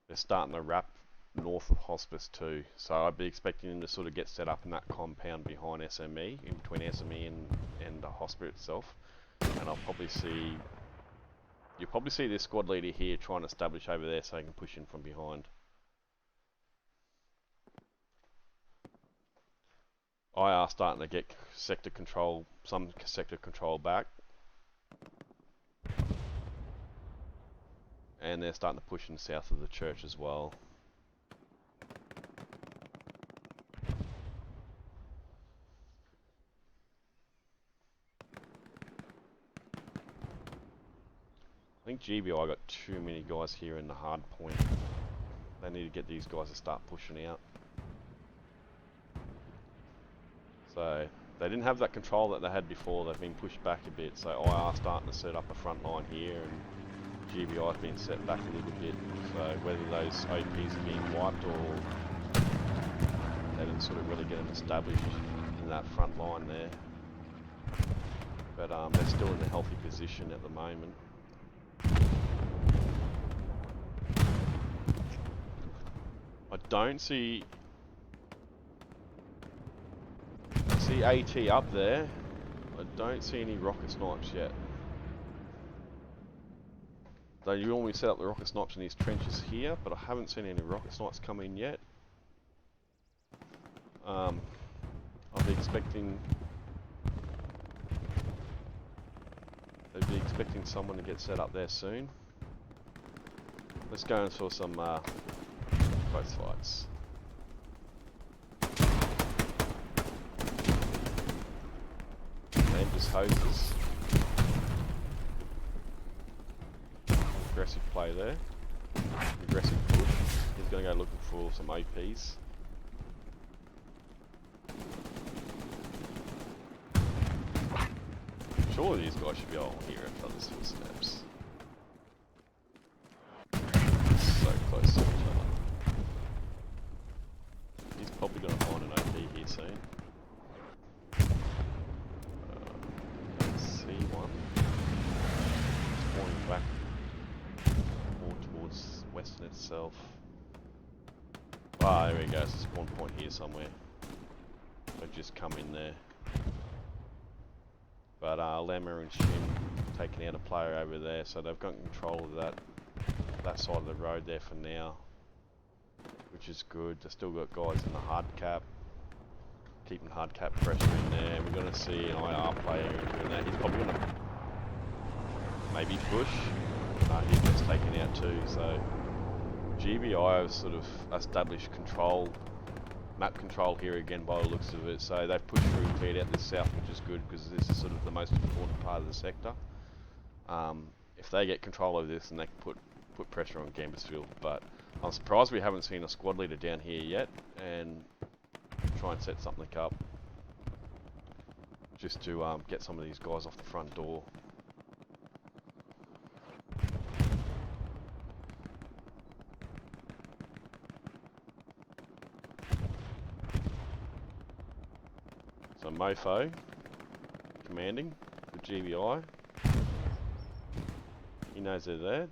They're starting to wrap north of Hospice too, so I'd be expecting them to sort of get set up in that compound behind SME, in between SME and the Hospice itself. And you'll probably see this squad leader here trying to establish over there so they can push in from behind. IR starting to get sector control, some sector control back, and they're starting to push in south of the church as well. I think GBI got too many guys here in the hard point. They need to get these guys to start pushing out. So they didn't have that control that they had before. They've been pushed back a bit. So IR starting to set up a front line here, and GBI's been set back a little bit. So whether those OPs are being wiped or they didn't sort of really get them established in that front line there. But they're still in a healthy position at the moment. I don't see AT up there. I don't see any rocket snipes yet. Though you normally set up the rocket snipes in these trenches here, but I haven't seen any rocket snipes come in yet. I'll be expecting someone to get set up there soon. Let's go and saw some close fights. And just hoses. Aggressive play there. Aggressive push. He's going to go looking for some OPs. Surely these guys should be able to hear each other's footsteps. So close to each other. He's probably going to find an OP here soon. Don't see one. Spawning back more towards Western itself. Ah, there we go. It's a spawn point here somewhere. They've just come in there. But Lemma and Shin taking out a player over there, so they've got control of that side of the road there for now, which is good. They've still got guys in the hard cap, keeping hard cap pressure in there. We're going to see an IR player doing that. He's probably going to maybe push. No, he gets taken out too. So GBI have sort of established control, map control here again by the looks of it. So they've pushed through and cleared out this south, which is good because this is sort of the most important part of the sector. If they get control of this, then they can put pressure on Gambusville. But I'm surprised we haven't seen a squad leader down here yet and try and set something up just to get some of these guys off the front door. So Mofo commanding the GBI. He knows they're there.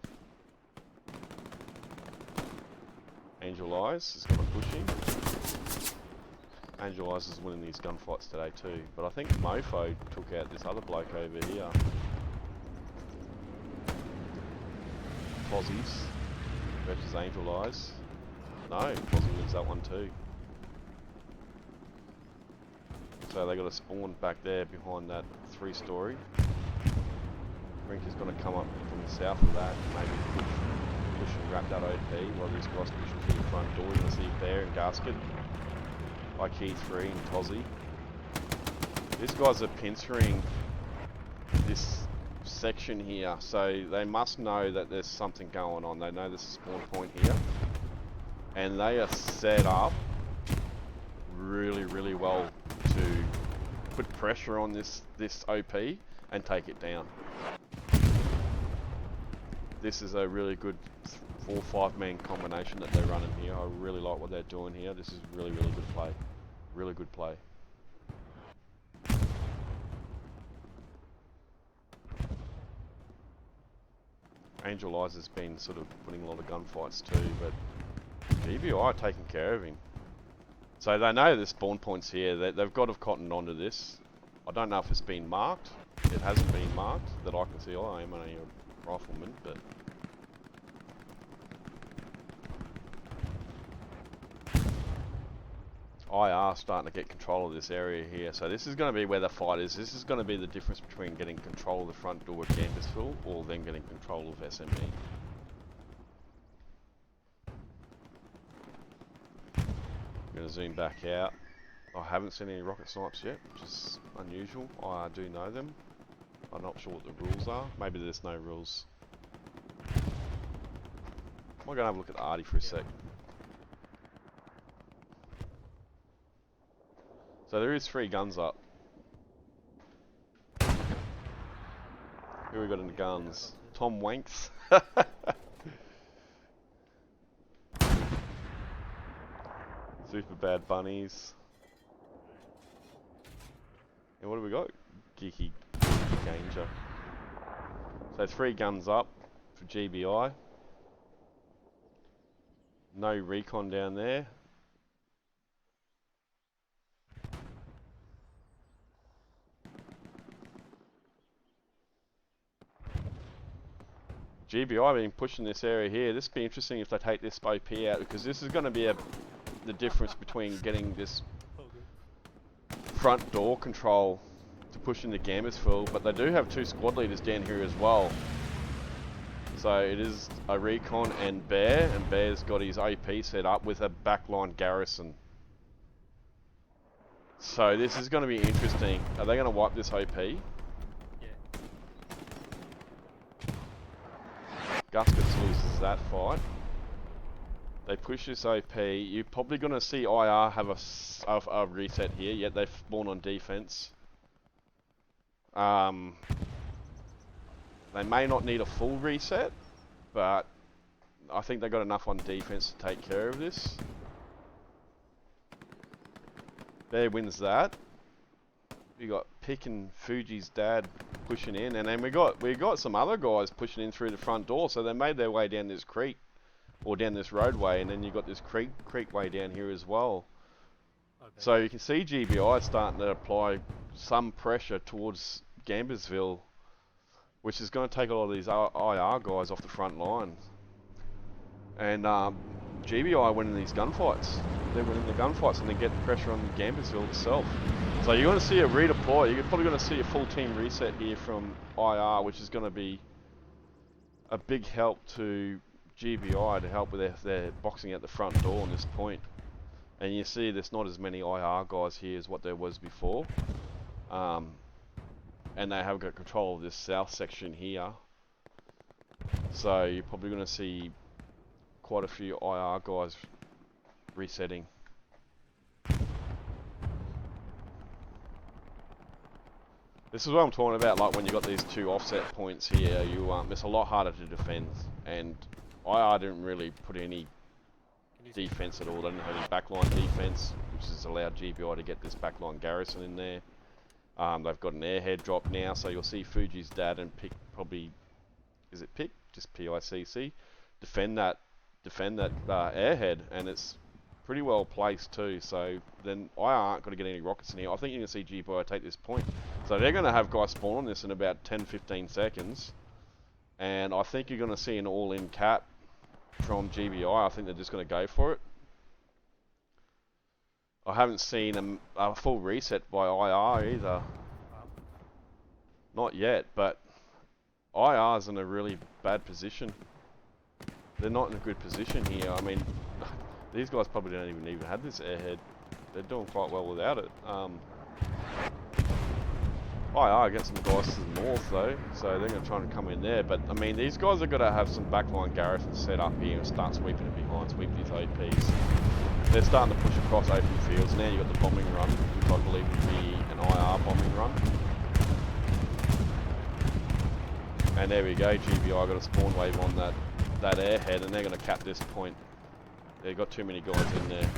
Angel Eyes is going to push him. Angel Eyes is winning these gunfights today too, but I think Mofo took out this other bloke over here. Tozzie's versus Angel Eyes. No, Tozzie wins that one too. So they got a spawn back there behind that 3-story. Rink is going to come up from the south of that, maybe push and wrap that OP while these guys pushing through the front door. You're going to see Bear and Gasket, IQ 3 and Tozzie. These guys are pincering this section here, so they must know that there's something going on. They know there's a spawn point here, and they are set up really, really well to put pressure on this OP and take it down. This is a really good 4-5 man combination that they're running here. I really like what they're doing here. This is really, really good play. Really good play. Angel Eyes has been sort of putting a lot of gunfights too, but GBI are taking care of him. So they know there's spawn points here. They've got to have cottoned onto this. I don't know if it's been marked. It hasn't been marked that I can see. Oh, I am only a rifleman, but IR starting to get control of this area here. So this is going to be where the fight is. This is going to be the difference between getting control of the front door at Gambusville or then getting control of SME. I'm going to zoom back out. I haven't seen any rocket snipes yet, which is unusual. I do know them. I'm not sure what the rules are. Maybe there's no rules. I'm going to have a look at Artie for a sec. So there is 3 guns up. Who we got in the guns? Tom Wanks. Super Bad Bunnies. And what do we got? Geeky Ganger. So 3 guns up for GBI. No recon down there. GBI have been pushing this area here. This would be interesting if they take this OP out, because this is going to be the difference between getting this front door control to push into Gambusville. But they do have 2 squad leaders down here as well. So it is a recon and Bear, and Bear's got his OP set up with a backline garrison. So this is going to be interesting. Are they going to wipe this OP? Guskets loses that fight. They push this OP. You're probably going to see IR have a reset here, yet they've spawned on defense. They may not need a full reset, but I think they've got enough on defense to take care of this. Bear wins that. We got Pick and Fuji's dad pushing in, and then we got some other guys pushing in through the front door, so they made their way down this creek or down this roadway, and then you've got this creekway down here as well. Okay. So you can see GBI starting to apply some pressure towards Gamblersville, which is going to take a lot of these IR guys off the front line. And GBI winning these gunfights. They're winning the gunfights and then getting pressure on Gamblersville itself. So you're going to see a redeploy. You're probably going to see a full team reset here from IR, which is going to be a big help to GBI to help with their boxing out the front door on this point. And you see there's not as many IR guys here as what there was before. And they have got control of this south section here. So you're probably going to see quite a few IR guys resetting. This is what I'm talking about, like when you got these two offset points here, it's a lot harder to defend. And IR didn't really put any defense at all. They didn't have any backline defense, which has allowed GBI to get this backline garrison in there. They've got an airhead drop now, so you'll see Fuji's dad and Pick probably, is it Pick? Just PICC. Defend that airhead, and it's pretty well placed too. So then IR aren't going to get any rockets in here. I think you're going to see GBI take this point. So they're going to have guys spawn on this in about 10-15 seconds, and I think you're going to see an all-in cap from GBI. I think they're just going to go for it. I haven't seen a full reset by IR either. Not yet, but IR's in a really bad position. They're not in a good position here. I mean, these guys probably don't even have this airhead. They're doing quite well without it. IR get some guys to the north though, so they're going to try and come in there. But I mean, these guys are going to have some backline garrisons set up here and start sweeping it behind, sweep these OPs. They're starting to push across open fields. Now you've got the bombing run, which I believe would be an IR bombing run. And there we go, GBI got a spawn wave on that airhead, and they're going to cap this point. They've got too many guys in there.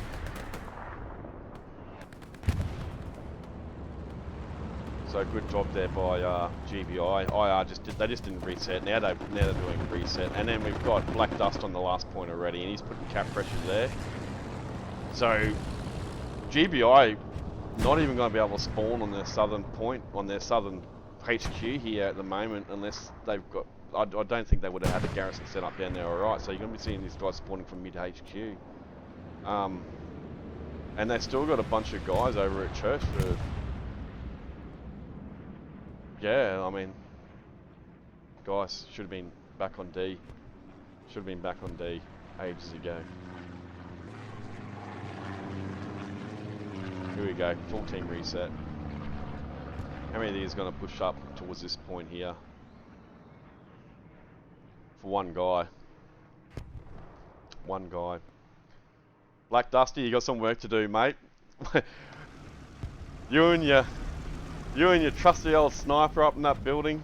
So good job there by GBI. IR they just didn't reset. Now they're doing a reset, and then we've got Black Dust on the last point already, and he's putting cap pressure there. So GBI not even going to be able to spawn on their southern point, on their southern HQ here at the moment, unless they've got. I don't think they would have had a garrison set up down there. Alright, so you're going to be seeing these guys spawning from mid HQ. And they've still got a bunch of guys over at Churchford. Yeah, I mean, guys should have been back on D. Should have been back on D ages ago. Here we go, full team reset. How many of these are going to push up towards this point here? For one guy. One guy. Black Dusty, you got some work to do, mate. you and your trusty old sniper up in that building.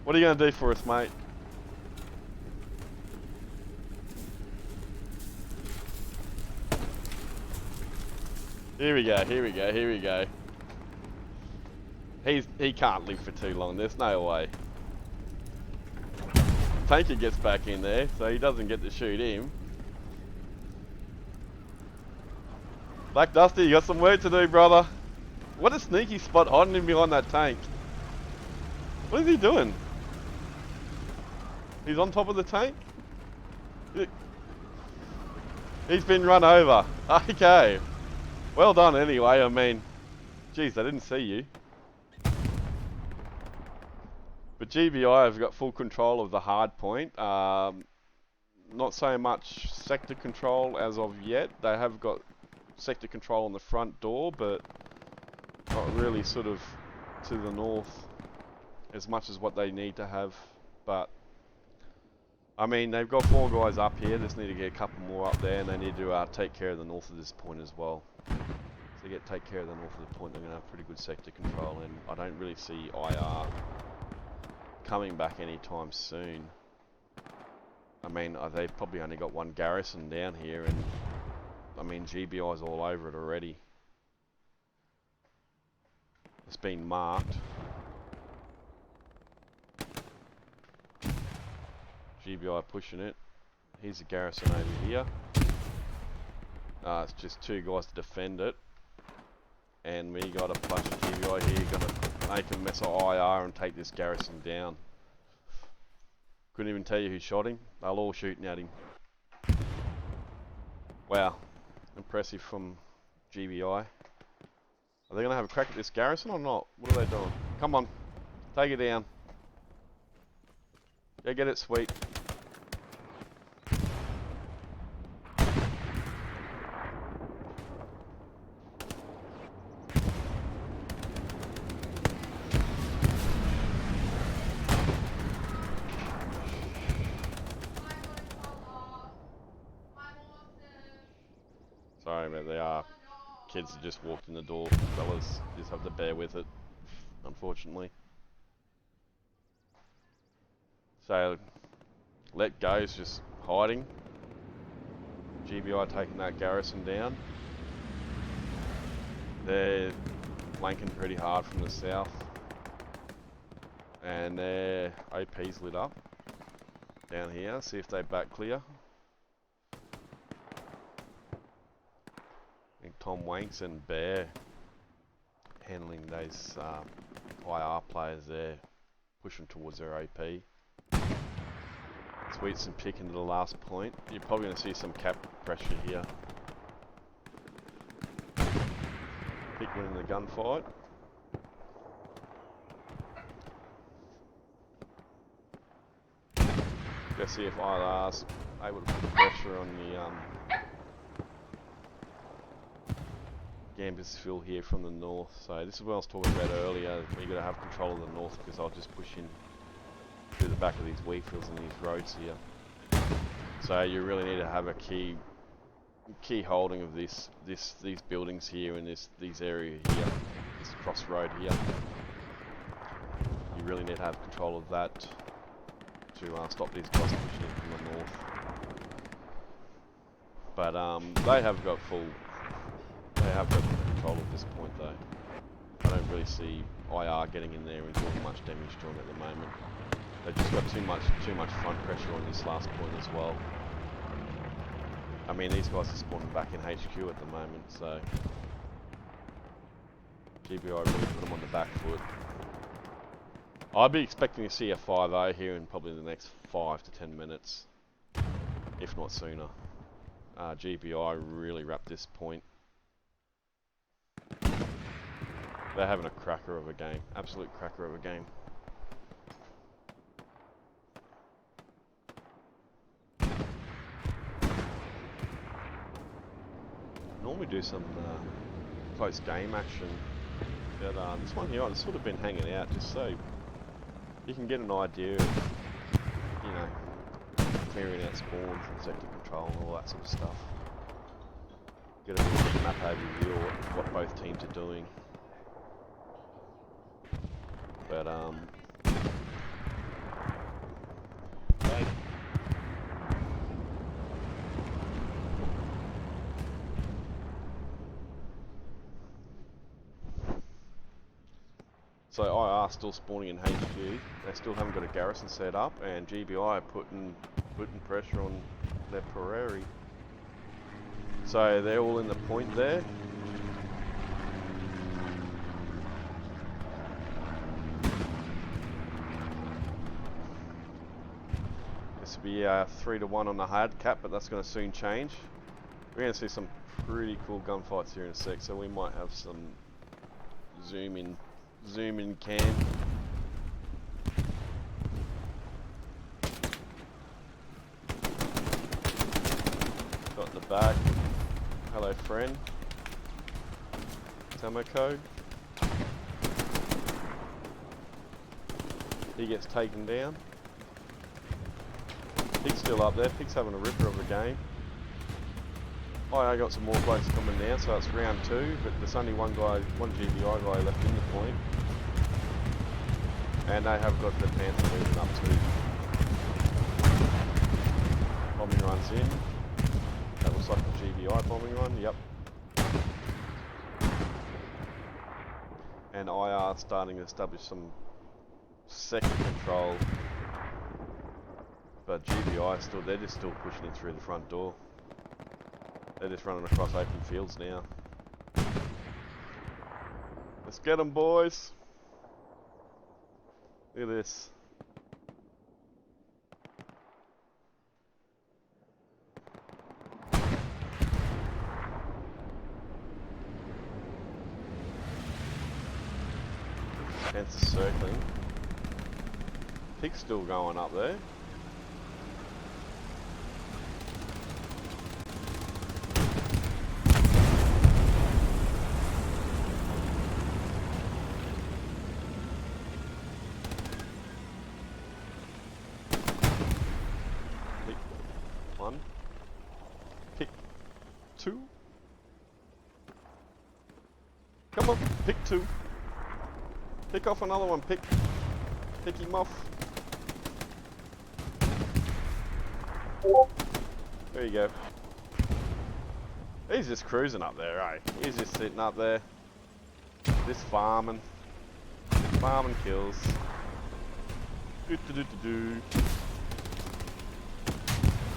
What are you going to do for us, mate? Here we go, here we go, here we go. He can't live for too long, there's no way. Tanker gets back in there, so he doesn't get to shoot him. Black Dusty, you got some work to do, brother. What a sneaky spot hiding him behind that tank. What is he doing? He's on top of the tank? He's been run over. Okay. Well done anyway, I mean, geez, I didn't see you. But GBI have got full control of the hard point. Not so much sector control as of yet. They have got sector control on the front door, but not really sort of to the north as much as what they need to have. But I mean, they've got 4 guys up here. They just need to get a couple more up there, and they need to take care of the north of this point as well. So take care of the north of the point, they're going to have pretty good sector control, and I don't really see IR coming back anytime soon. I mean, they've probably only got one garrison down here, and I mean, GBI's all over it already. It's been marked. GBI pushing it. Here's a garrison over here. It's just two guys to defend it. And we got a bunch of GBI here gonna make a mess of IR and take this garrison down. Couldn't even tell you who shot him. They're all shooting at him. Wow. Impressive from GBI. Are they going to have a crack at this garrison or not? What are they doing? Come on. Take it down. Yeah, get it, sweet. Sorry, but they are kids that just walked in the door. Fellas, just have to bear with it, unfortunately. So, let go's just hiding. GBI taking that garrison down. They're flanking pretty hard from the south. And their OP's lit up down here. See if they back clear. I think Tom Wanks and Bear handling those IR players there, pushing towards their OP. Sweets and pick into the last point. You're probably going to see some cap pressure here. Pick winning the gunfight. Let's see if IR's able to put pressure on the Gambusville here from the north. So this is what I was talking about earlier. You're going to have control of the north because I'll just push in through the back of these wheat fields and these roads here. So you really need to have a key holding of these buildings here in these area here, this crossroad here. You really need to have control of that to stop these guys pushing in from the north. But they have got control at this point though. I don't really see IR getting in there and doing much damage to them at the moment. They've just got too much front pressure on this last point as well. I mean, these guys are spawning back in HQ at the moment, so GBI really put them on the back foot. I'd be expecting to see a 5-0 here in probably the next 5 to 10 minutes, if not sooner. GBI really wrapped this point. They're having a cracker of a game, absolute cracker of a game. Normally do some close game action, but this one here I've sort of been hanging out just so you can get an idea of, you know, clearing out spawns and sector control and all that sort of stuff. Get a little map overview of what both teams are doing. But so IR still spawning in HQ. They still haven't got a garrison set up, and GBI are putting pressure on their prairie. So they're all in the point there. This will be 3-1 on the hard cap, but that's going to soon change. We're going to see some pretty cool gunfights here in a sec, so we might have some zoom in cam. Got in the back. Hello, friend. Tamako. He gets taken down. Pig's still up there. Pig's having a ripper of a game. I got some more blokes coming now, so it's round 2, but there's only one GBI guy left in the point. And they have got the Panther moving up too. Bombing runs in. That looks like a GBI bombing run, yep. And IR starting to establish some sector control But GBI still, they're just still pushing in through the front door. They're just running across open fields now. Let's get them, boys. Look at this. Panther circling. Pig's still going up there. Pick one. Pick two. Come on, pick two. Pick off another one, pick him off. There you go. He's just cruising up there, eh? He's just sitting up there. Just farming. Farming kills. Do do do do do.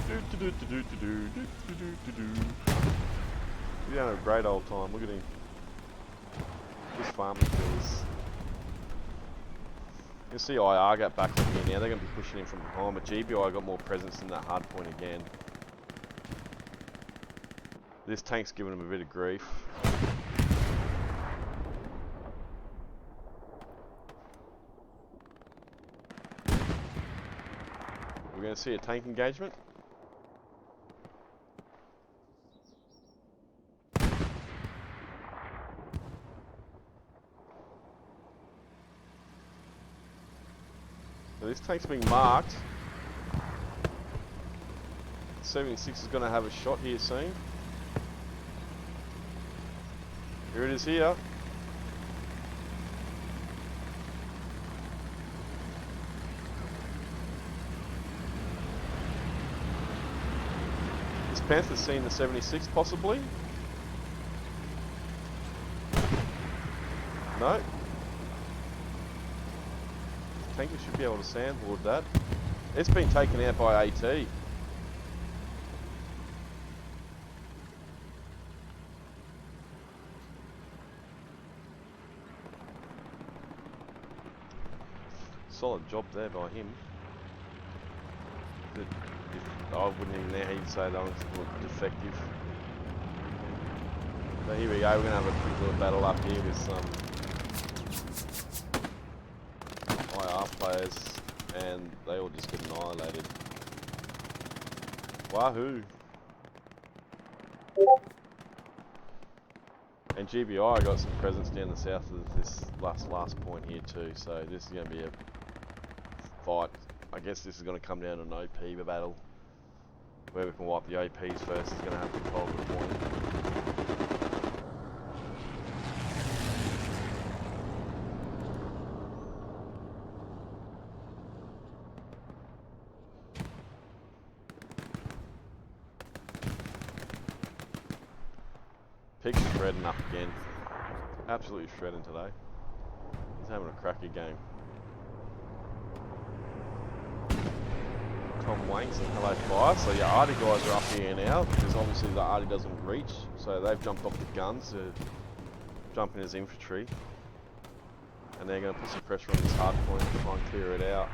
Do do do do do do do do do. He's having a great old time, look at him. Just farming kills. You can see IR got back from here now, they're going to be pushing in from behind, but GBI got more presence in that hard point again. This tank's giving him a bit of grief. We're going to see a tank engagement. So this tank's being marked. 76 is going to have a shot here soon. Here it is here. This Panther's seen the 76 possibly. No. Tanker should be able to sandboard that. It's been taken out by AT. Solid job there by him. I wouldn't even know how you'd say that was defective. But here we go, we're going to have a quick little battle up here with some IR players, and they all just get annihilated. Wahoo! And GBI got some presence down the south of this last point here too, so this is going to be a fight. I guess this is going to come down to an OP battle. Whoever can wipe the OPs first is going to have control of the point. Pig's shredding up again. Absolutely shredding today. He's having a cracker game. Tom Wanks and hello fire. So your Arty guys are up here now because obviously the Arty doesn't reach. So they've jumped off the guns to jump in as infantry. And they're going to put some pressure on this hard point to try and clear it out.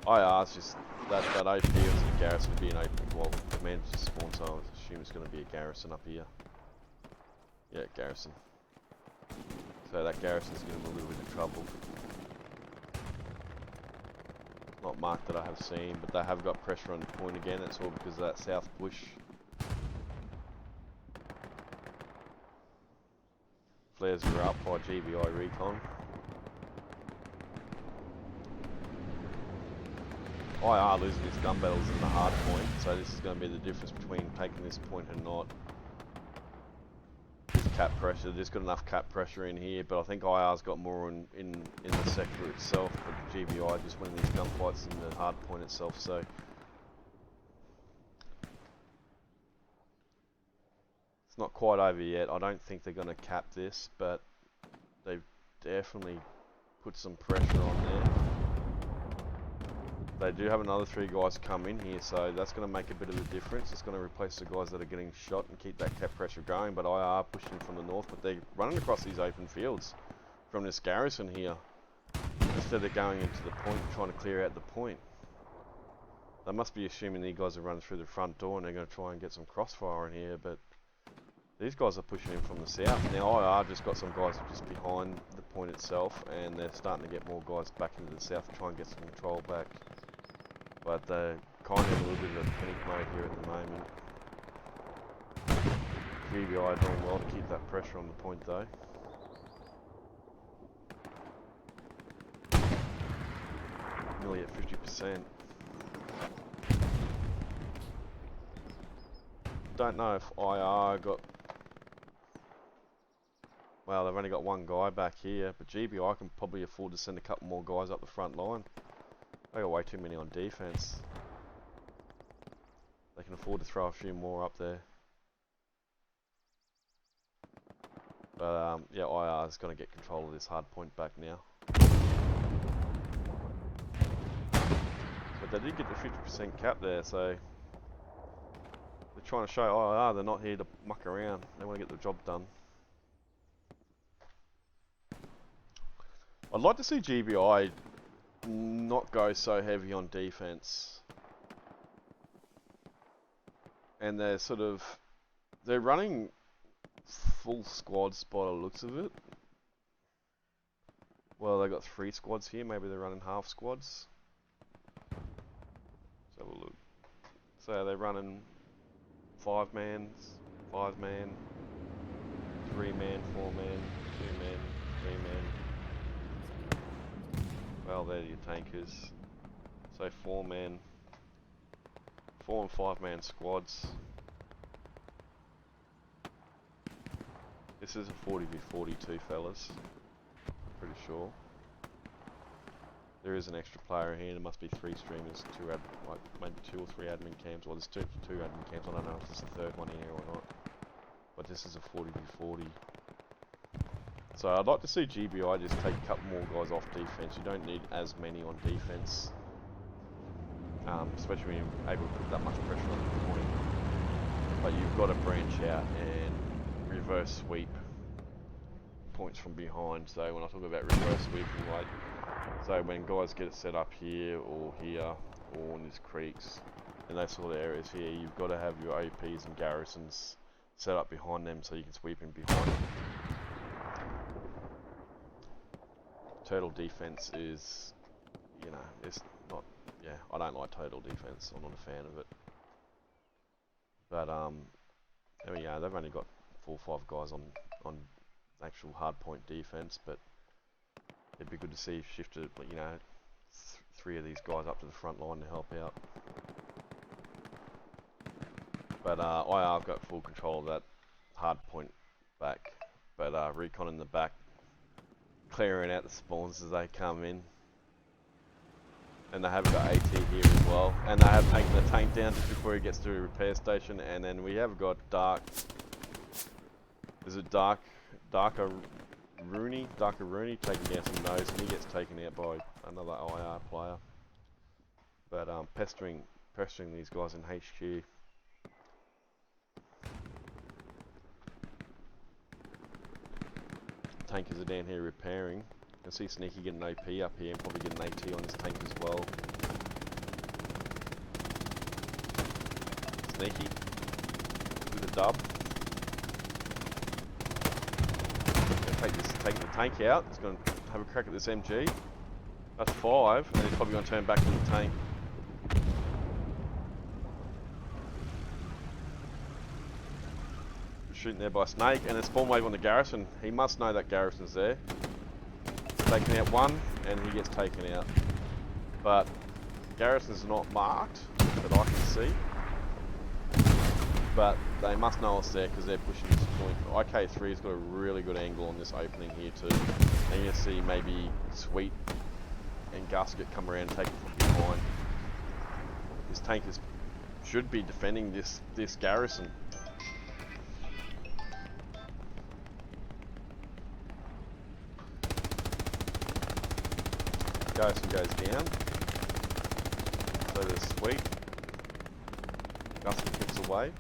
IR's just, that OP was a garrison would be an open, well, command just spawned, so I assume it's going to be a garrison up here. Yeah, garrison. So that garrison's giving them a little bit of trouble. Not marked that I have seen, but they have got pressure on the point again. That's all because of that south bush. Flares are up by GBI Recon. IR losing its gun battles in the hard point, so this is going to be the difference between taking this point and not. This cap pressure, there's got enough cap pressure in here, but I think IR's got more in the sector itself, but GBI just winning these gunfights in the hard point itself, so. It's not quite over yet. I don't think they're going to cap this, but they've definitely put some pressure on there. They do have another 3 guys come in here, so that's going to make a bit of a difference. It's going to replace the guys that are getting shot and keep that cap pressure going. But IR pushing from the north, but they're running across these open fields from this garrison here instead of going into the point and trying to clear out the point. They must be assuming these guys are running through the front door and they're going to try and get some crossfire in here, but these guys are pushing in from the south. Now IR just got some guys just behind the point itself, and they're starting to get more guys back into the south to try and get some control back. But they're kind of in a little bit of a panic mode here at the moment. GBI doing well to keep that pressure on the point though. Nearly at 50%. Don't know if IR got... Well, they've only got 1 guy back here, but GBI can probably afford to send a couple more guys up the front line. They got way too many on defense. They can afford to throw a few more up there. But yeah, IR is going to get control of this hard point back now. But they did get the 50% cap there, so they're trying to show IR they're not here to muck around. They want to get the job done. I'd like to see GBI not go so heavy on defense. And they're running full squads by the looks of it. Well, they got 3 squads here, maybe they're running half squads. Let's have a look. So they're running 5-man, 5-man, 3-man, 4-man, 2-man, 3-man. Well, they're your tankers. So 4-man, 4 and 5-man squads. This is a 40v42, fellas. Pretty sure. There is an extra player here. There must be 3 streamers, like maybe 2 or 3 admin cams. Well, there's two admin cams. I don't know if there's a 3rd one in here or not. But this is a 40v40. So I'd like to see GBI just take a couple more guys off defense. You don't need as many on defense, especially when you're able to put that much pressure on the point. But you've got to branch out and reverse sweep points from behind. So when I talk about reverse sweeping, like, so when guys get it set up here or here or in these creeks and those sort of areas here, you've got to have your OPs and garrisons set up behind them so you can sweep in behind them. Total defense is, you know, it's not, yeah, I don't like total defense. I'm not a fan of it. But, there we go. They've only got 4 or 5 guys on actual hard point defense, but it'd be good to see shifted, you know, 3 of these guys up to the front line to help out. But IR've got full control of that hard point back, but Recon in the back, clearing out the spawns as they come in. And they have got AT here as well, and they have taken the tank down just before he gets to a repair station. And then we have got Darker Rooney taking down some nose, and he gets taken out by another IR player. But pestering these guys in HQ. Tankers are down here repairing. You can see Sneaky getting OP up here and probably getting AT on this tank as well. Sneaky with a dub. Take the tank out. He's going to have a crack at this MG. That's 5, and he's probably going to turn back to the tank. Shooting there by Snake, and there's spawn wave on the garrison. He must know that garrison's there. Taking out 1, and he gets taken out. But garrison's not marked that I can see. But they must know it's there because they're pushing this point. IK3's got a really good angle on this opening here too. And you're gonna see maybe Sweet and Gasket come around and take it from behind. This tank should be defending this garrison. Garrison goes down. So there's sweep. Gustin kicks away.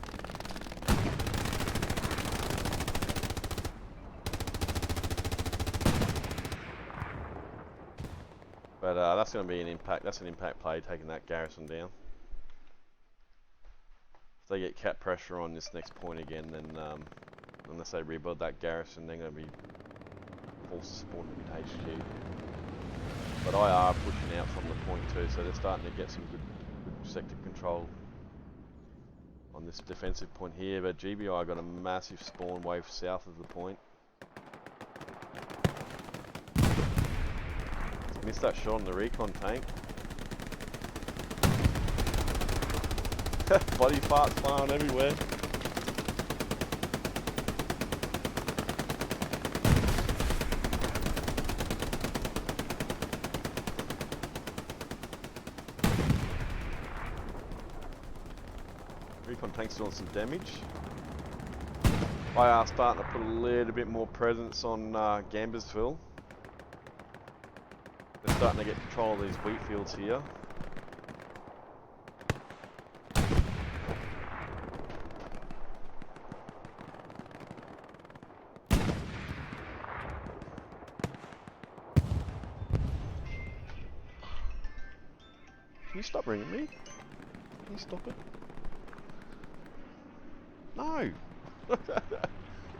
But that's going to be an impact. That's an impact play, taking that Garrison down. If they get cap pressure on this next point again, then unless they rebuild that Garrison, they're going to be forced to spawn in HQ. But IR pushing out from the point too, so they're starting to get some good sector control on this defensive point here. But GBI got a massive spawn wave south of the point. Missed that shot on the recon tank. Body farts flying everywhere. Recon tank's doing some damage. IR starting to put a little bit more presence on Gambersville. They're starting to get control of these wheat fields here. Can you stop ringing me? Can you stop it? No!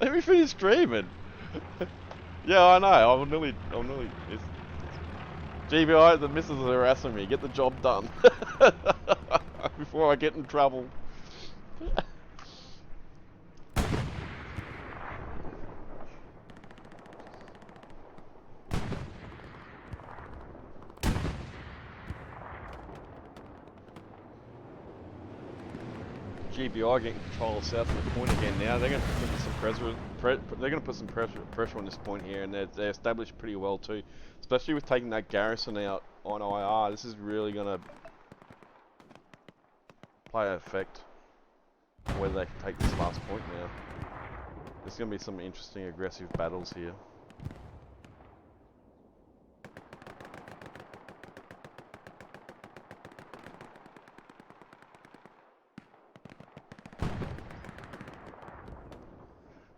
Let me finish streaming! Yeah, I know, I'm nearly, GBI, the missus is harassing me, get the job done. Before I get in trouble. GBI getting control of south of the point again now. They're going to put some pressure on this point here, and they're established pretty well too. Especially with taking that Garrison out on IR, this is really going to play an effect on whether they can take this last point now. There's going to be some interesting aggressive battles here.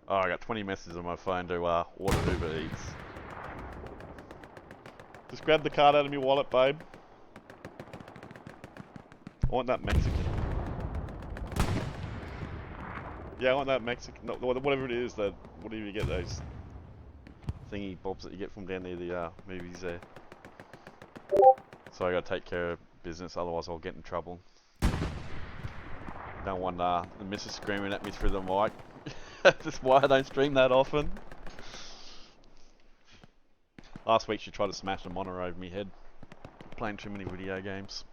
Oh, I got 20 messages on my phone to order Uber Eats. Just grab the card out of my wallet, babe. I want that Mexican. Yeah, I want that Mexican. No, whatever it is, that whatever you get, those thingy bobs that you get from down near the movies there. So I gotta take care of business, otherwise I'll get in trouble. Don't want the missus screaming at me through the mic. That's why I don't stream that often. Last week she tried to smash a monitor over my head, playing too many video games.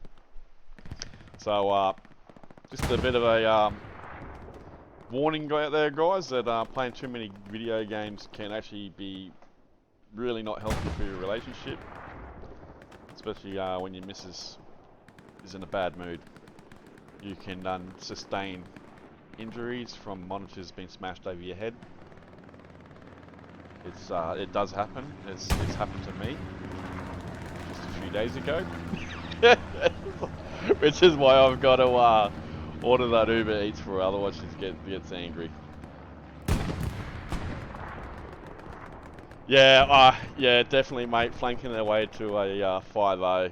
So just a bit of a warning out there, guys, that playing too many video games can actually be really not healthy for your relationship, especially when your missus is in a bad mood. You can sustain injuries from monitors being smashed over your head. It does happen. It's happened to me just a few days ago, which is why I've got to order that Uber Eats for her, otherwise she gets angry. Yeah, definitely, mate. Flanking their way to a 5-0.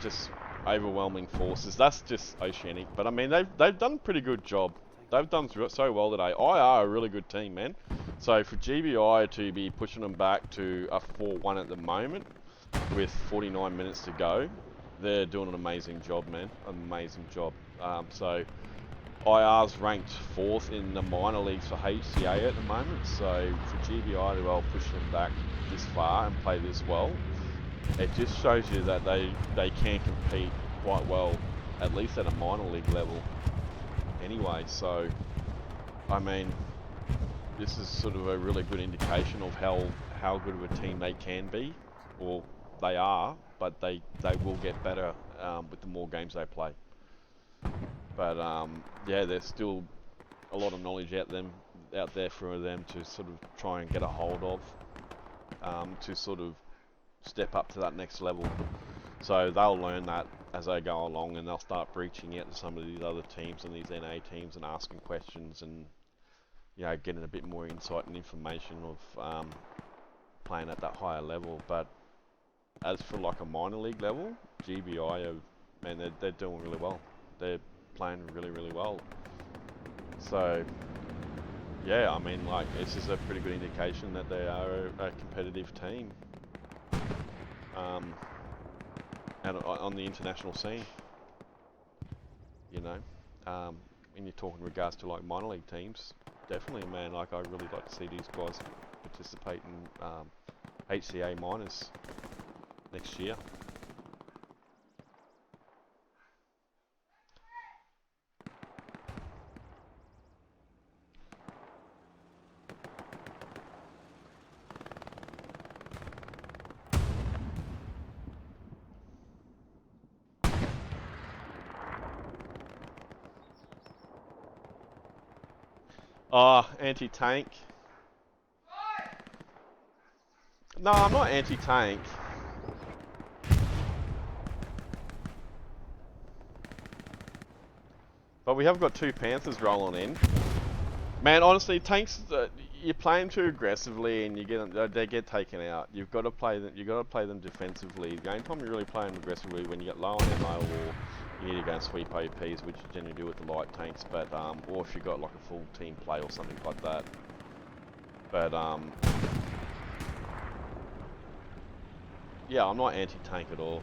Just overwhelming forces. That's just Oceanic, but I mean they've done a pretty good job. They've done so well today. IR are a really good team, man. So for GBI to be pushing them back to a 4-1 at the moment with 49 minutes to go, they're doing an amazing job, man. Amazing job. So IR's ranked 4th in the minor leagues for HCA at the moment. So for GBI to well push them back this far and play this well, it just shows you that they can compete quite well, at least at a minor league level anyway. So I mean, this is sort of a really good indication of how good of a team they can be, or they are, but they will get better with the more games they play. But yeah, there's still a lot of knowledge out there for them to sort of try and get a hold of, to sort of step up to that next level. So they'll learn that as they go along, and they'll start reaching out to some of these other teams and these NA teams and asking questions and, you know, getting a bit more insight and information of playing at that higher level. But as for like a minor league level, GBI, man, they're doing really well. They're playing really, really well. So, yeah, I mean, like, this is a pretty good indication that they are a competitive team. And on the international scene, you know, when you're talking in regards to like minor league teams, definitely, man, like I really like to see these guys participate in HCA minors next year. Anti-tank. No, I'm not anti-tank. But we have got 2 Panthers rolling in. Man, honestly, tanks, you're playing too aggressively and they get taken out. You've got to play them. You've got to play them defensively. The only time you really play them aggressively when you get low on ammo, or you need to go and sweep OPs, which you generally do with the light tanks. But or if you got like a full team play or something like that. But yeah, I'm not anti-tank at all.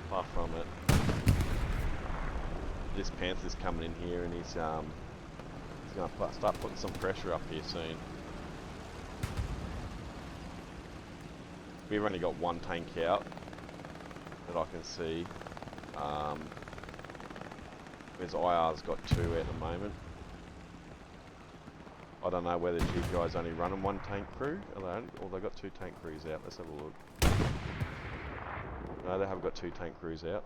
Far from it. This Panther's coming in here and he's going to start putting some pressure up here soon. We've only got 1 tank out that I can see. Whereas IR's got 2 at the moment. I don't know whether GPI's only running 1 tank crew, or they've got 2 tank crews out. Let's have a look. No, they have got 2 tank crews out.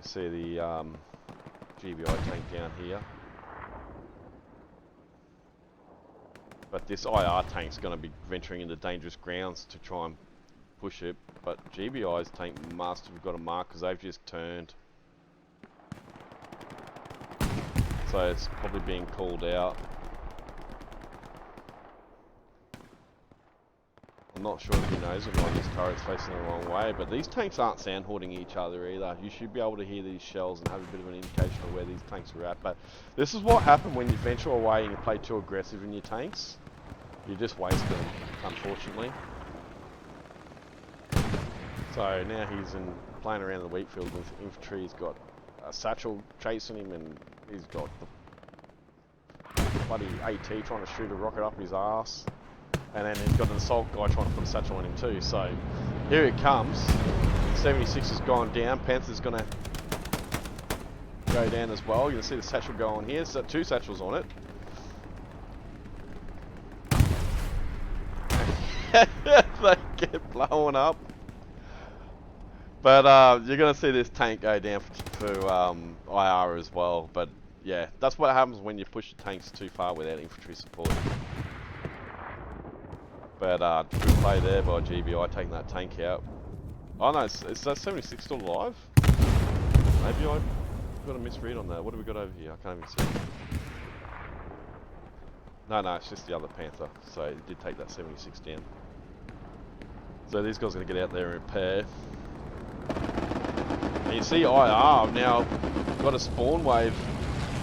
See the GBI tank down here. But this IR tank's going to be venturing into dangerous grounds to try and push it. But GBI's tank must have got a mark because they've just turned. So it's probably being called out. I'm not sure if he knows it, why this turret's facing the wrong way, but these tanks aren't sand-hoarding each other either. You should be able to hear these shells and have a bit of an indication of where these tanks are at. But this is what happens when you venture away and you play too aggressive in your tanks. You just waste them, unfortunately. So now he's playing around the wheat field with infantry. He's got a satchel chasing him, and he's got the bloody AT trying to shoot a rocket up his ass. And then he's got an assault guy trying to put a satchel on him too. So here it comes. 76 has gone down. Panther's going to go down as well. You can see the satchel go on here. So 2 satchels on it. They get blown up. But you're going to see this tank go down for IR as well. But yeah, that's what happens when you push your tanks too far without infantry support. But good play there by GBI taking that tank out. Oh no, is that 76 still alive? Maybe I got a misread on that. What have we got over here? I can't even see. No, it's just the other Panther. So it did take that 76 down. So these guys are going to get out there and repair. And you see IR have now got a spawn wave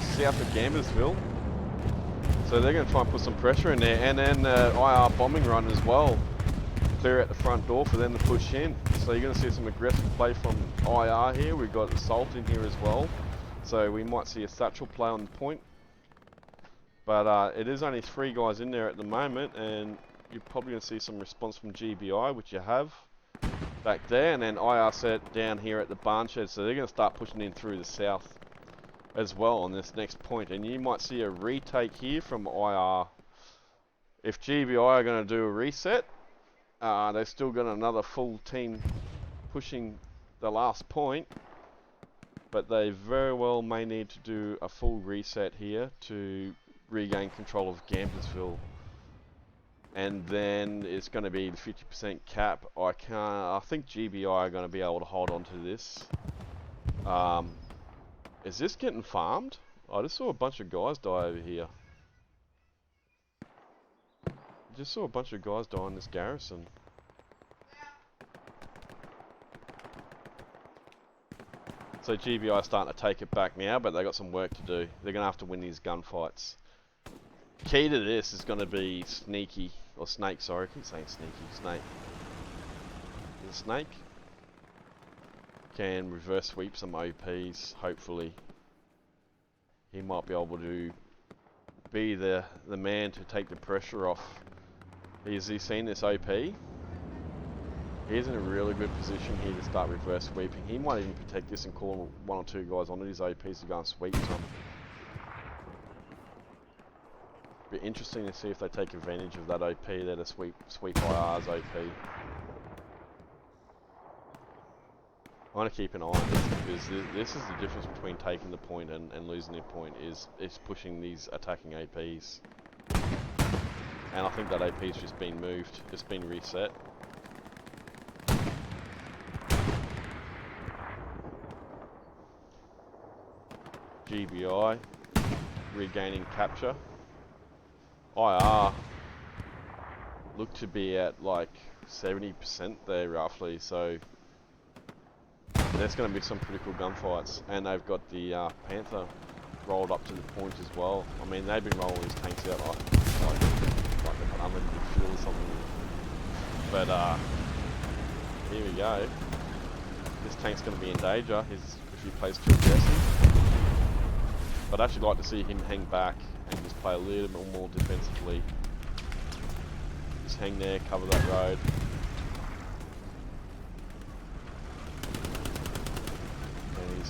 south of Gambersville. So they're going to try and put some pressure in there, and then IR bombing run as well. Clear out the front door for them to push in. So you're going to see some aggressive play from IR here. We've got assault in here as well. So we might see a satchel play on the point. But it is only 3 guys in there at the moment, and you're probably going to see some response from GBI, which you have back there, and then IR set down here at the barn shed. So they're going to start pushing in through the south as well on this next point, and you might see a retake here from IR. If GBI are going to do a reset, they've still got another full team pushing the last point. but they very well may need to do a full reset here to regain control of Gamblersville. And then it's going to be the 50% cap. I think GBI are going to be able to hold on to this. Is this getting farmed? I just saw a bunch of guys die over here. Just saw a bunch of guys die in this garrison. So GBI are starting to take it back now, but they got some work to do. They're going to have to win these gunfights. Key to this is going to be sneaky, or snake, sorry, I keep saying sneaky, snake. The snake can reverse sweep some OPs, hopefully. He might be able to be the man to take the pressure off. Has he seen this OP? He's in a really good position here to start reverse sweeping. He might even protect this and call one or two guys onto his OPs to go and sweep some. Be interesting to see if they take advantage of that OP there to sweep IR's OP. I want to keep an eye on this because this is the difference between taking the point and losing the point is pushing these attacking APs. And I think that AP's just been moved, it's been reset. GBI regaining capture. IR look to be at like 70% there roughly, so there's going to be some pretty cool gunfights. And they've got the Panther rolled up to the point as well. I mean, they've been rolling these tanks out like an unlimited fuel or something. But here we go. This tank's going to be in danger if he plays too aggressive. I'd actually like to see him hang back and just play a little bit more defensively. Just hang there, cover that road. And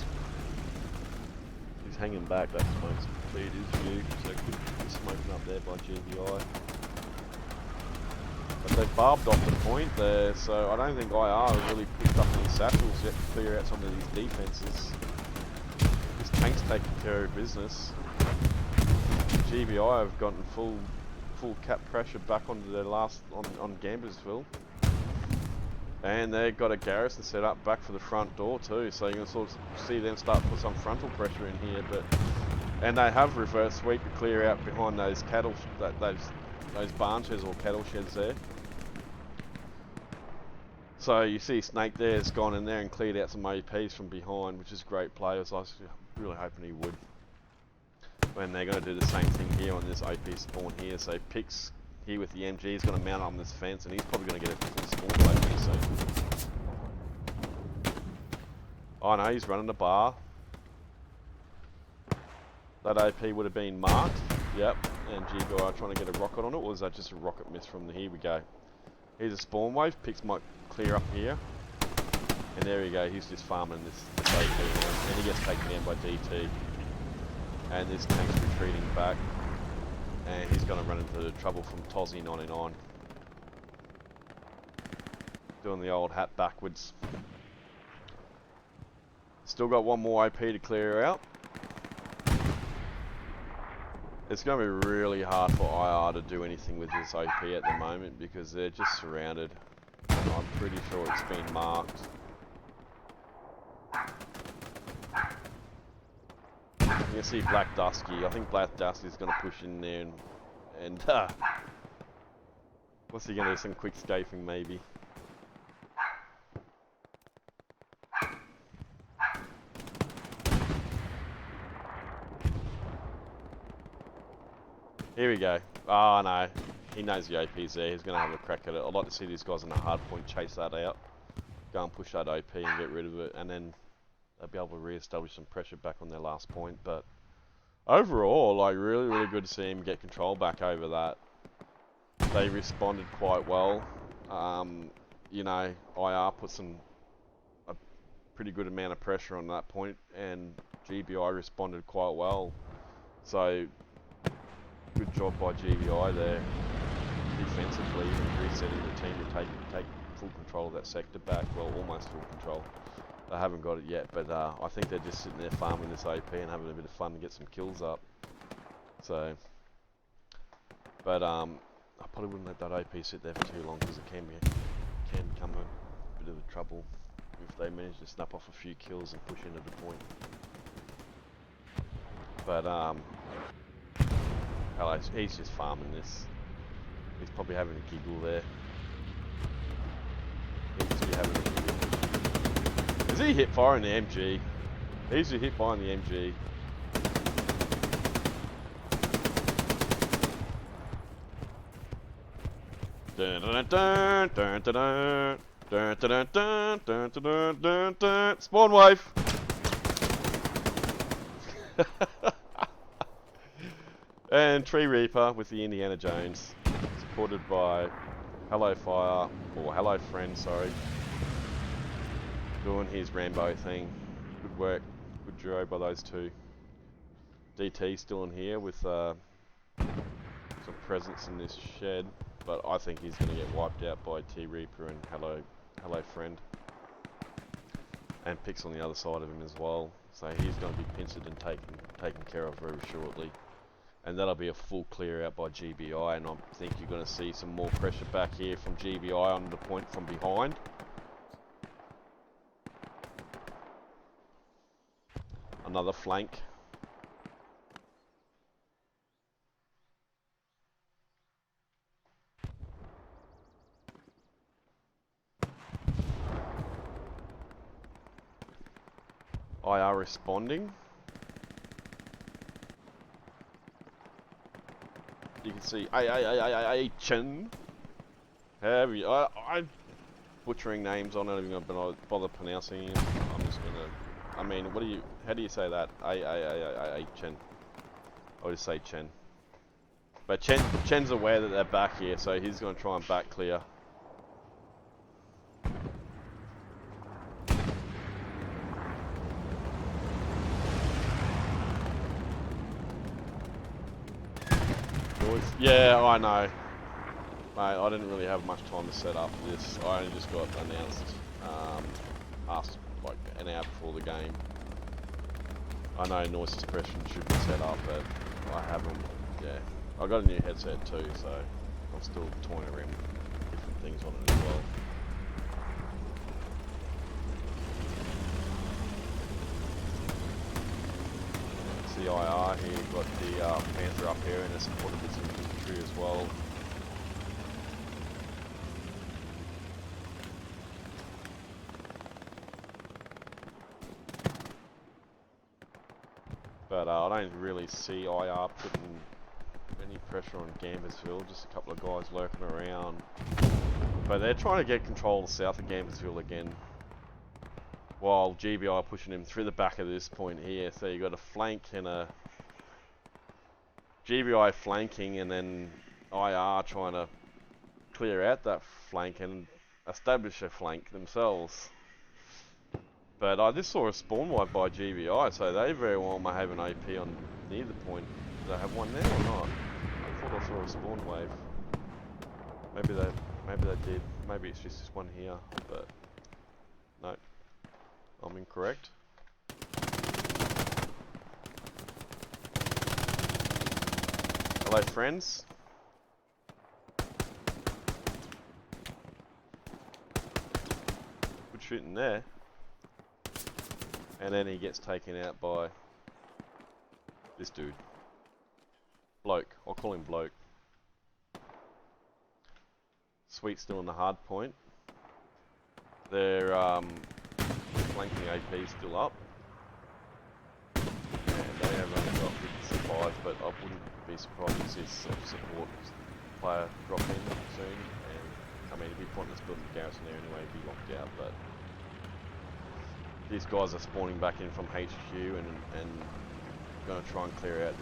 he's hanging back, that smoke's cleared his view, so good smoking up there by GBI. But they've barbed off the point there, so I don't think IR has really picked up any satchels yet to clear out some of these defences. This tank's taking care of business. GBI have gotten full cap pressure back onto their last on Gamblersville, and they've got a garrison set up back for the front door too. So you can sort of see them start to put some frontal pressure in here, and they have reverse sweep to clear out behind those cattle those barn sheds or cattle sheds there. So you see Snake there has gone in there and cleared out some APs from behind, which is great play. I was really hoping he would. And they're going to do the same thing here on this OP spawn here. So Pix here with the MG is going to mount on this fence, and he's probably going to get a full spawn play pretty soon. Oh no, he's running the bar. That OP would have been marked. Yep, and GBI trying to get a rocket on it, or was that just a rocket miss from the... Here we go. Here's a spawn wave. Pix might clear up here. And there we go, he's just farming this OP now. And he gets taken down by DT. And this tank's retreating back, and he's going to run into trouble from Tozzy 99. Doing the old hat backwards. Still got one more OP to clear out. It's going to be really hard for IR to do anything with this OP at the moment because they're just surrounded. I'm pretty sure it's been marked. You can see Black Dusky. I think Black Dusky's going to push in there and what's he going to do? Some quick scaping maybe. Here we go. Oh no, he knows the OP's there. He's going to have a crack at it. I'd like to see these guys on the hard point chase that out. Go and push that OP and get rid of it, and then they'll be able to re-establish some pressure back on their last point. But overall, like really good to see him get control back over that. They responded quite well. You know, IR put a pretty good amount of pressure on that point, and GBI responded quite well. So good job by GBI there, defensively, and resetting the team to take full control of that sector back. Well, almost full control. They haven't got it yet, but I think they're just sitting there farming this AP and having a bit of fun to get some kills up. So, but I probably wouldn't let that AP sit there for too long because it can become a bit of a trouble if they manage to snap off a few kills and push into the point. But hello, he's just farming this. He's probably having a giggle there. He must be having a giggle. Is he hit firing the MG? He's hit firing the MG. Dun dun dun dun dun dun dun dun dun dun dun dun dun. Spawn wave. And Tree Reaper with the Indiana Jones, supported by Hello Fire, or Hello Friend, sorry, doing his Rambo thing. Good work, good duo by those two. DT still in here with some presence in this shed, but I think he's going to get wiped out by T Reaper and Hello Friend. And Pix on the other side of him as well, so he's going to be pincered and taken care of very shortly. And that'll be a full clear out by GBI, and I think you're going to see some more pressure back here from GBI on the point from behind. Another flank. IR responding. You can see Chen. Heavy. I'm butchering names. I'm not even going to bother pronouncing them. I'm just going to. I mean, how do you say that? Chen. I'll just say Chen. But Chen's aware that they're back here, so he's going to try and back clear. Yeah, I know. Mate, I didn't really have much time to set up this. I only just got announced, asked like an hour before the game. I know noise suppression should be set up, but I haven't. Yeah, I got a new headset too, so I'm still toying around with different things on it as well. CIR here, you've got the Panther up here and a supported with some infantry as well. But I don't really see IR putting any pressure on Gambersville, just a couple of guys lurking around. But they're trying to get control of the south of Gambersville again, while GBI are pushing him through the back of this point here. So you got a flank and a GBI flanking, and then IR trying to clear out that flank and establish a flank themselves. But I just saw a spawn wipe by GBI, so they very well may have an AP on near the point. Do they have one there or not? I thought I saw a spawn wave. Maybe they did. Maybe it's just this one here, but no. I'm incorrect. Hello, friends. Good shooting there. And then he gets taken out by this dude. Bloke. I'll call him Bloke. Sweet still in the hard point. Their flanking AP still up. And they have only got 55, but I wouldn't be surprised to see a support player drop in soon. And I mean, it'd be pointless building a garrison there anyway, it'd be locked out, but these guys are spawning back in from HQ and going to try and clear out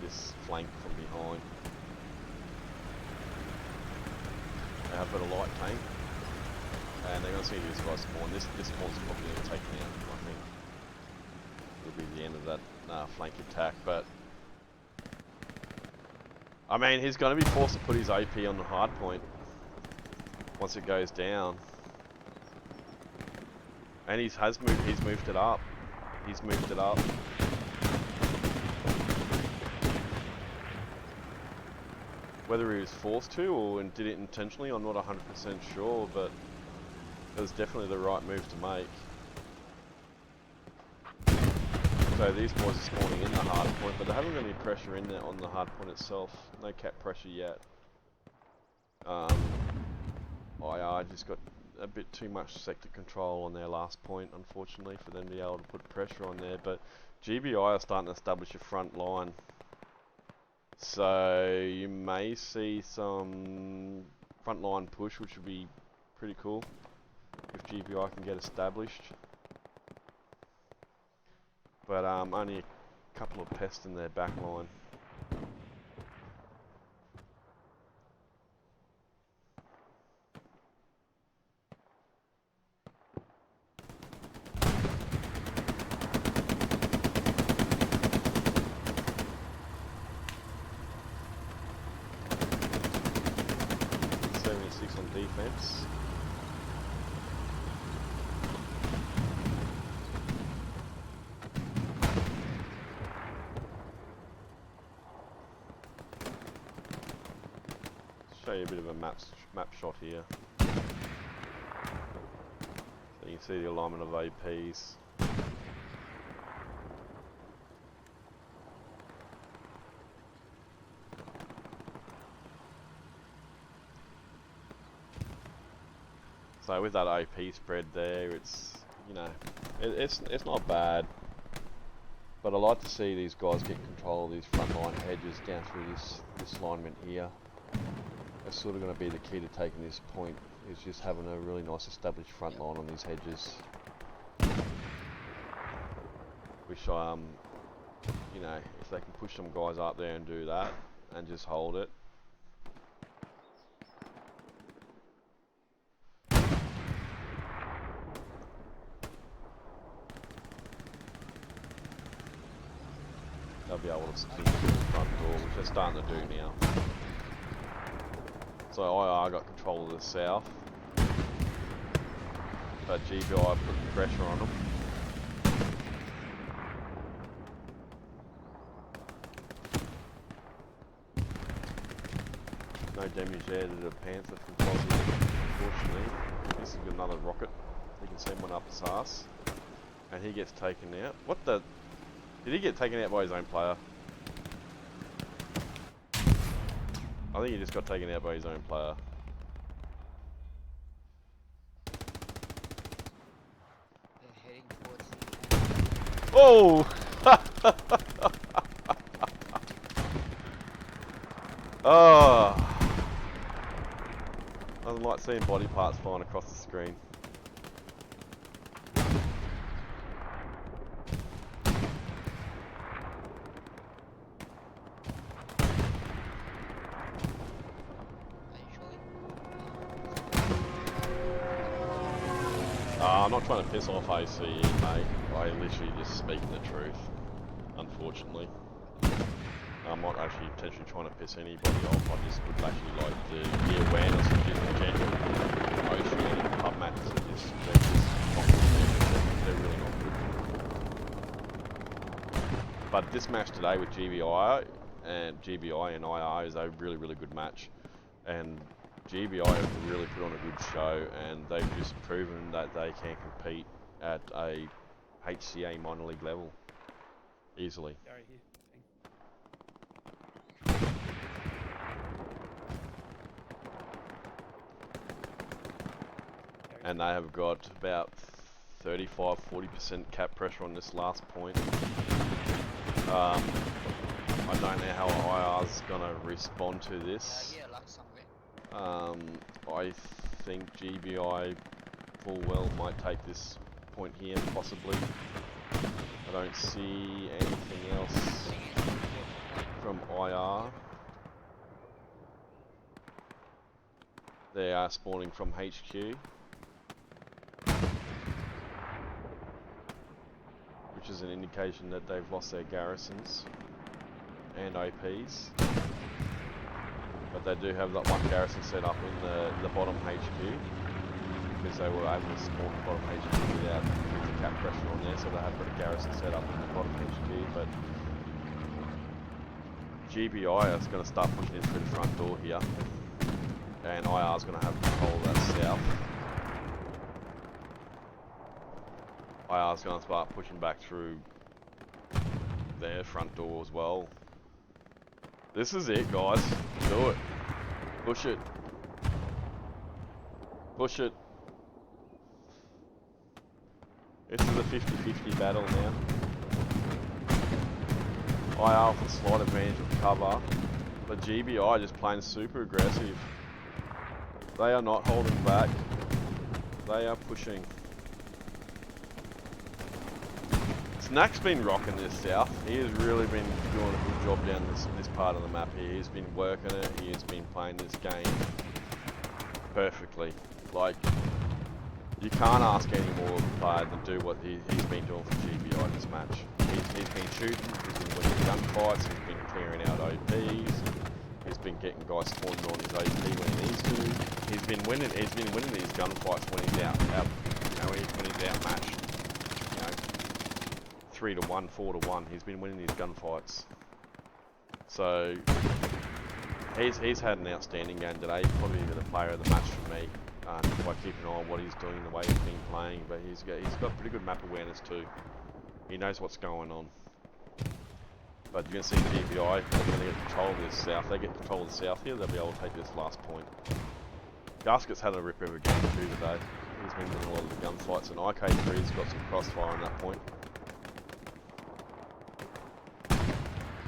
this flank from behind. They have got a light tank, and they're going to see these guys spawn. This spawn's probably going to take me out. I think it'll be the end of that flank attack. But I mean, he's going to be forced to put his AP on the hard point once it goes down. And he's moved it up. He's moved it up. Whether he was forced to or did it intentionally, I'm not 100% sure, but it was definitely the right move to make. So these boys are spawning in the hard point, but they haven't got any pressure in there on the hard point itself. No cap pressure yet. IR just got a bit too much sector control on their last point, unfortunately, for them to be able to put pressure on there. But GBI are starting to establish a front line. So you may see some front line push, which would be pretty cool if GBI can get established. But only a couple of pests in their back line. On defense. Show you a bit of a map shot here. So you can see the alignment of APs. So with that AP spread there, it's, you know, it's not bad. But I like to see these guys get control of these frontline hedges down through this alignment here. That's sort of going to be the key to taking this point, is just having a really nice established front line on these hedges. Which you know, if they can push some guys up there and do that and just hold it. They'll be able to sneak through the front door, which they're starting to do now. So IR got control of the south, but GBI put pressure on them. No damage there to the Panther from Cosy, unfortunately. This is another rocket. He can send one up his ass. And he gets taken out. What the? Did he get taken out by his own player? I think he just got taken out by his own player. They're heading towards the... Oh! Oh! I like seeing body parts flying across the screen. I'm not trying to piss off ACE, mate. I literally just speaking the truth, unfortunately. I'm not actually intentionally trying to piss anybody off. I just would actually like the awareness of just the general motion in pub matches are just, they're really not good. But this match today with GBI and IR is a really, really good match. And GBI have really put on a good show, and they've just proven that they can compete at a HCA minor league level easily. And they have got about 35-40% cap pressure on this last point. I don't know how IR's gonna respond to this. I think GBI full well might take this point here, possibly. I don't see anything else from IR. They are spawning from HQ, which is an indication that they've lost their garrisons and OPs. But they do have that one garrison set up in the bottom HQ. because they were able to spawn the bottom HQ without the cap pressure on there, so they have got a garrison set up in the bottom HQ, but GBI is going to start pushing in through the front door here, and IR is going to have control of that south. IR is going to start pushing back through their front door as well. This is it, guys. Do it. Push it. Push it. This is a 50-50 battle now. IR with a slight advantage of cover, but GBI just playing super aggressive. They are not holding back. They are pushing. Snack's been rocking this south. He has really been doing a good job down this part of the map here. He's been working it. He has been playing this game perfectly. Like, you can't ask any more of a player to do what he's been doing for GBI this match. He's been shooting, he's been winning gunfights, he's been clearing out OPs, he's been getting guys spawned on his OP when he needs to. He's been winning these gunfights when he's out when he's outmatched. 3-1, 4-1. He's been winning these gunfights. So he's had an outstanding game today. Probably the player of the match for me. By keeping an eye on what he's doing, the way he's been playing, but he's got pretty good map awareness too. He knows what's going on. But you're going to see GBI, they're going to get control of this south. They get control of the south here, they'll be able to take this last point. Gasket's had a rip of a game too today. He's been winning a lot of the gunfights, and IK3's got some crossfire on that point.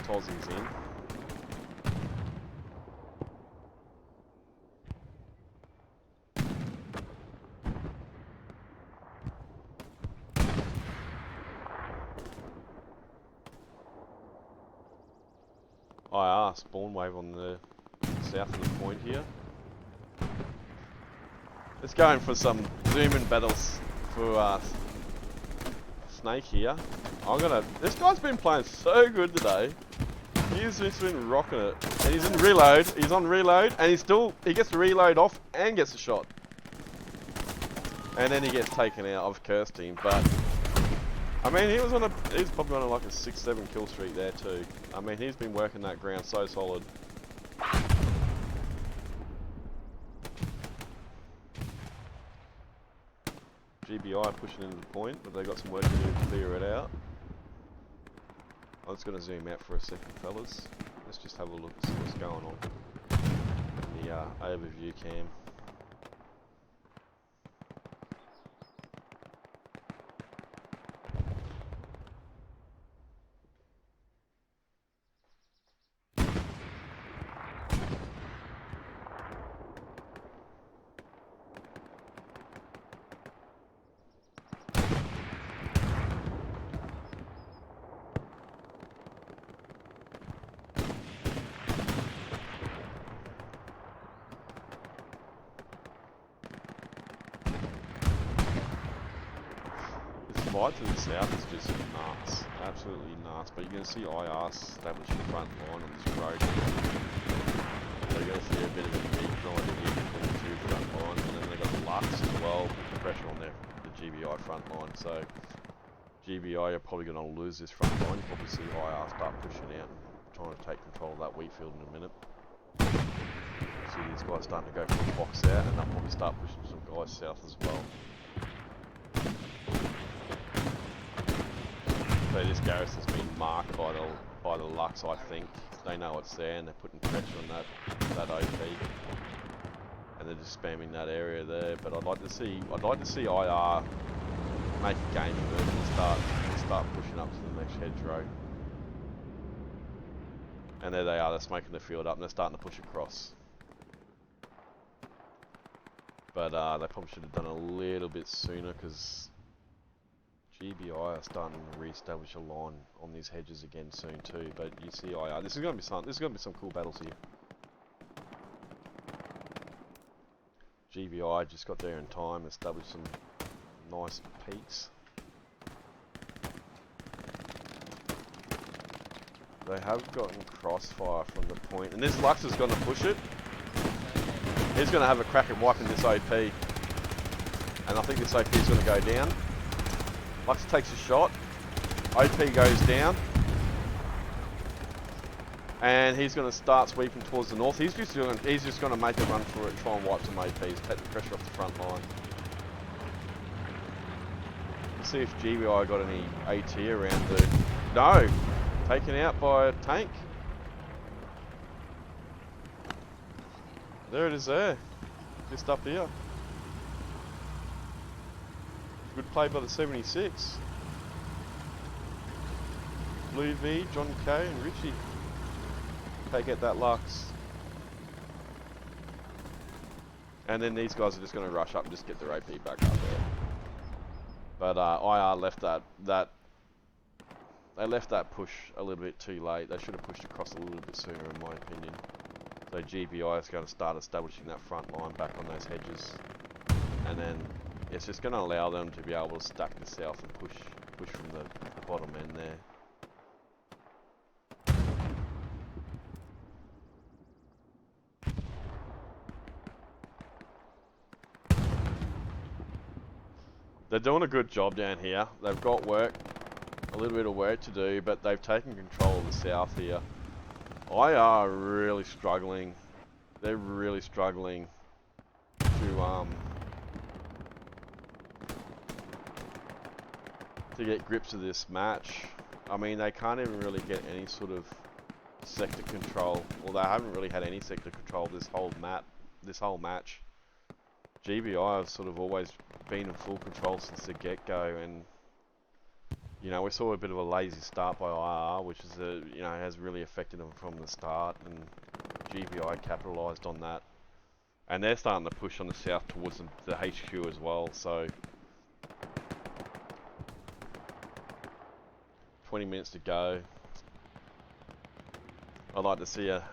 Tozzie's in. IR spawn wave on the south of the point here. Let's go in for some zoom-in battles for Snake here. This guy's been playing so good today. He's just been rocking it. And he's in reload. He's on reload, and he gets the reload off and gets a shot. And then he gets taken out. I've cursed him, but I mean, he was probably on like a 6-7 kill streak there too. I mean, he's been working that ground so solid. GBI pushing into the point, but they got some work to do to clear it out. I'm just going to zoom out for a second, fellas. Let's just have a look and see what's going on in the overview cam. Fight to the south is just nuts, absolutely nuts. But you're going to see IR establishing front line on this road. So you're going to see a bit of a decline here between the two front lines, and then they've got the Lux as well, putting pressure on the GBI front line. So GBI are probably going to lose this front line. You'll probably see IR start pushing out, trying to take control of that wheat field in a minute. See these guys starting to go for the box out, and they'll probably start pushing some guys south as well. So this garrison's been marked by the Lux, I think. They know it's there and they're putting pressure on that OP. And they're just spamming that area there. But I'd like to see IR make a game of it and start pushing up to the next hedgerow. And there they are, they're smoking the field up and they're starting to push across. But they probably should have done a little bit sooner, because GBI are starting to re-establish a line on these hedges again soon too. But you see IR, this is going to be some cool battles here. GBI just got there in time, established some nice peaks. They have gotten crossfire from the point, and this Lux is going to push it. He's going to have a crack at wiping this OP. And I think this OP is going to go down. Lux takes a shot. OP goes down. And he's going to start sweeping towards the north. He's just going to make a run for it, try and wipe some OPs, take the pressure off the front line. Let's see if GBI got any AT around the... No! Taken out by a tank. There it is there. Just up here. Good play by the 76. Blue V, John K and Richie. Take out that Lux. And then these guys are just going to rush up and just get their AP back up there. But IR left they left that push a little bit too late. They should have pushed across a little bit sooner in my opinion. So GBI is going to start establishing that front line back on those hedges. And then it's just going to allow them to be able to stack the south and push from the bottom end there. They're doing a good job down here. They've got work, a little bit of work to do, but they've taken control of the south here. IR are really struggling. They're really struggling to get grips of this match. I mean, they can't even really get any sort of sector control. Well, they haven't really had any sector control this whole match. GBI have sort of always been in full control since the get-go, and you know, we saw a bit of a lazy start by IR, which is has really affected them from the start, and GBI capitalised on that, and they're starting to push on the south towards the HQ as well. So 20 minutes to go. I'd like to see at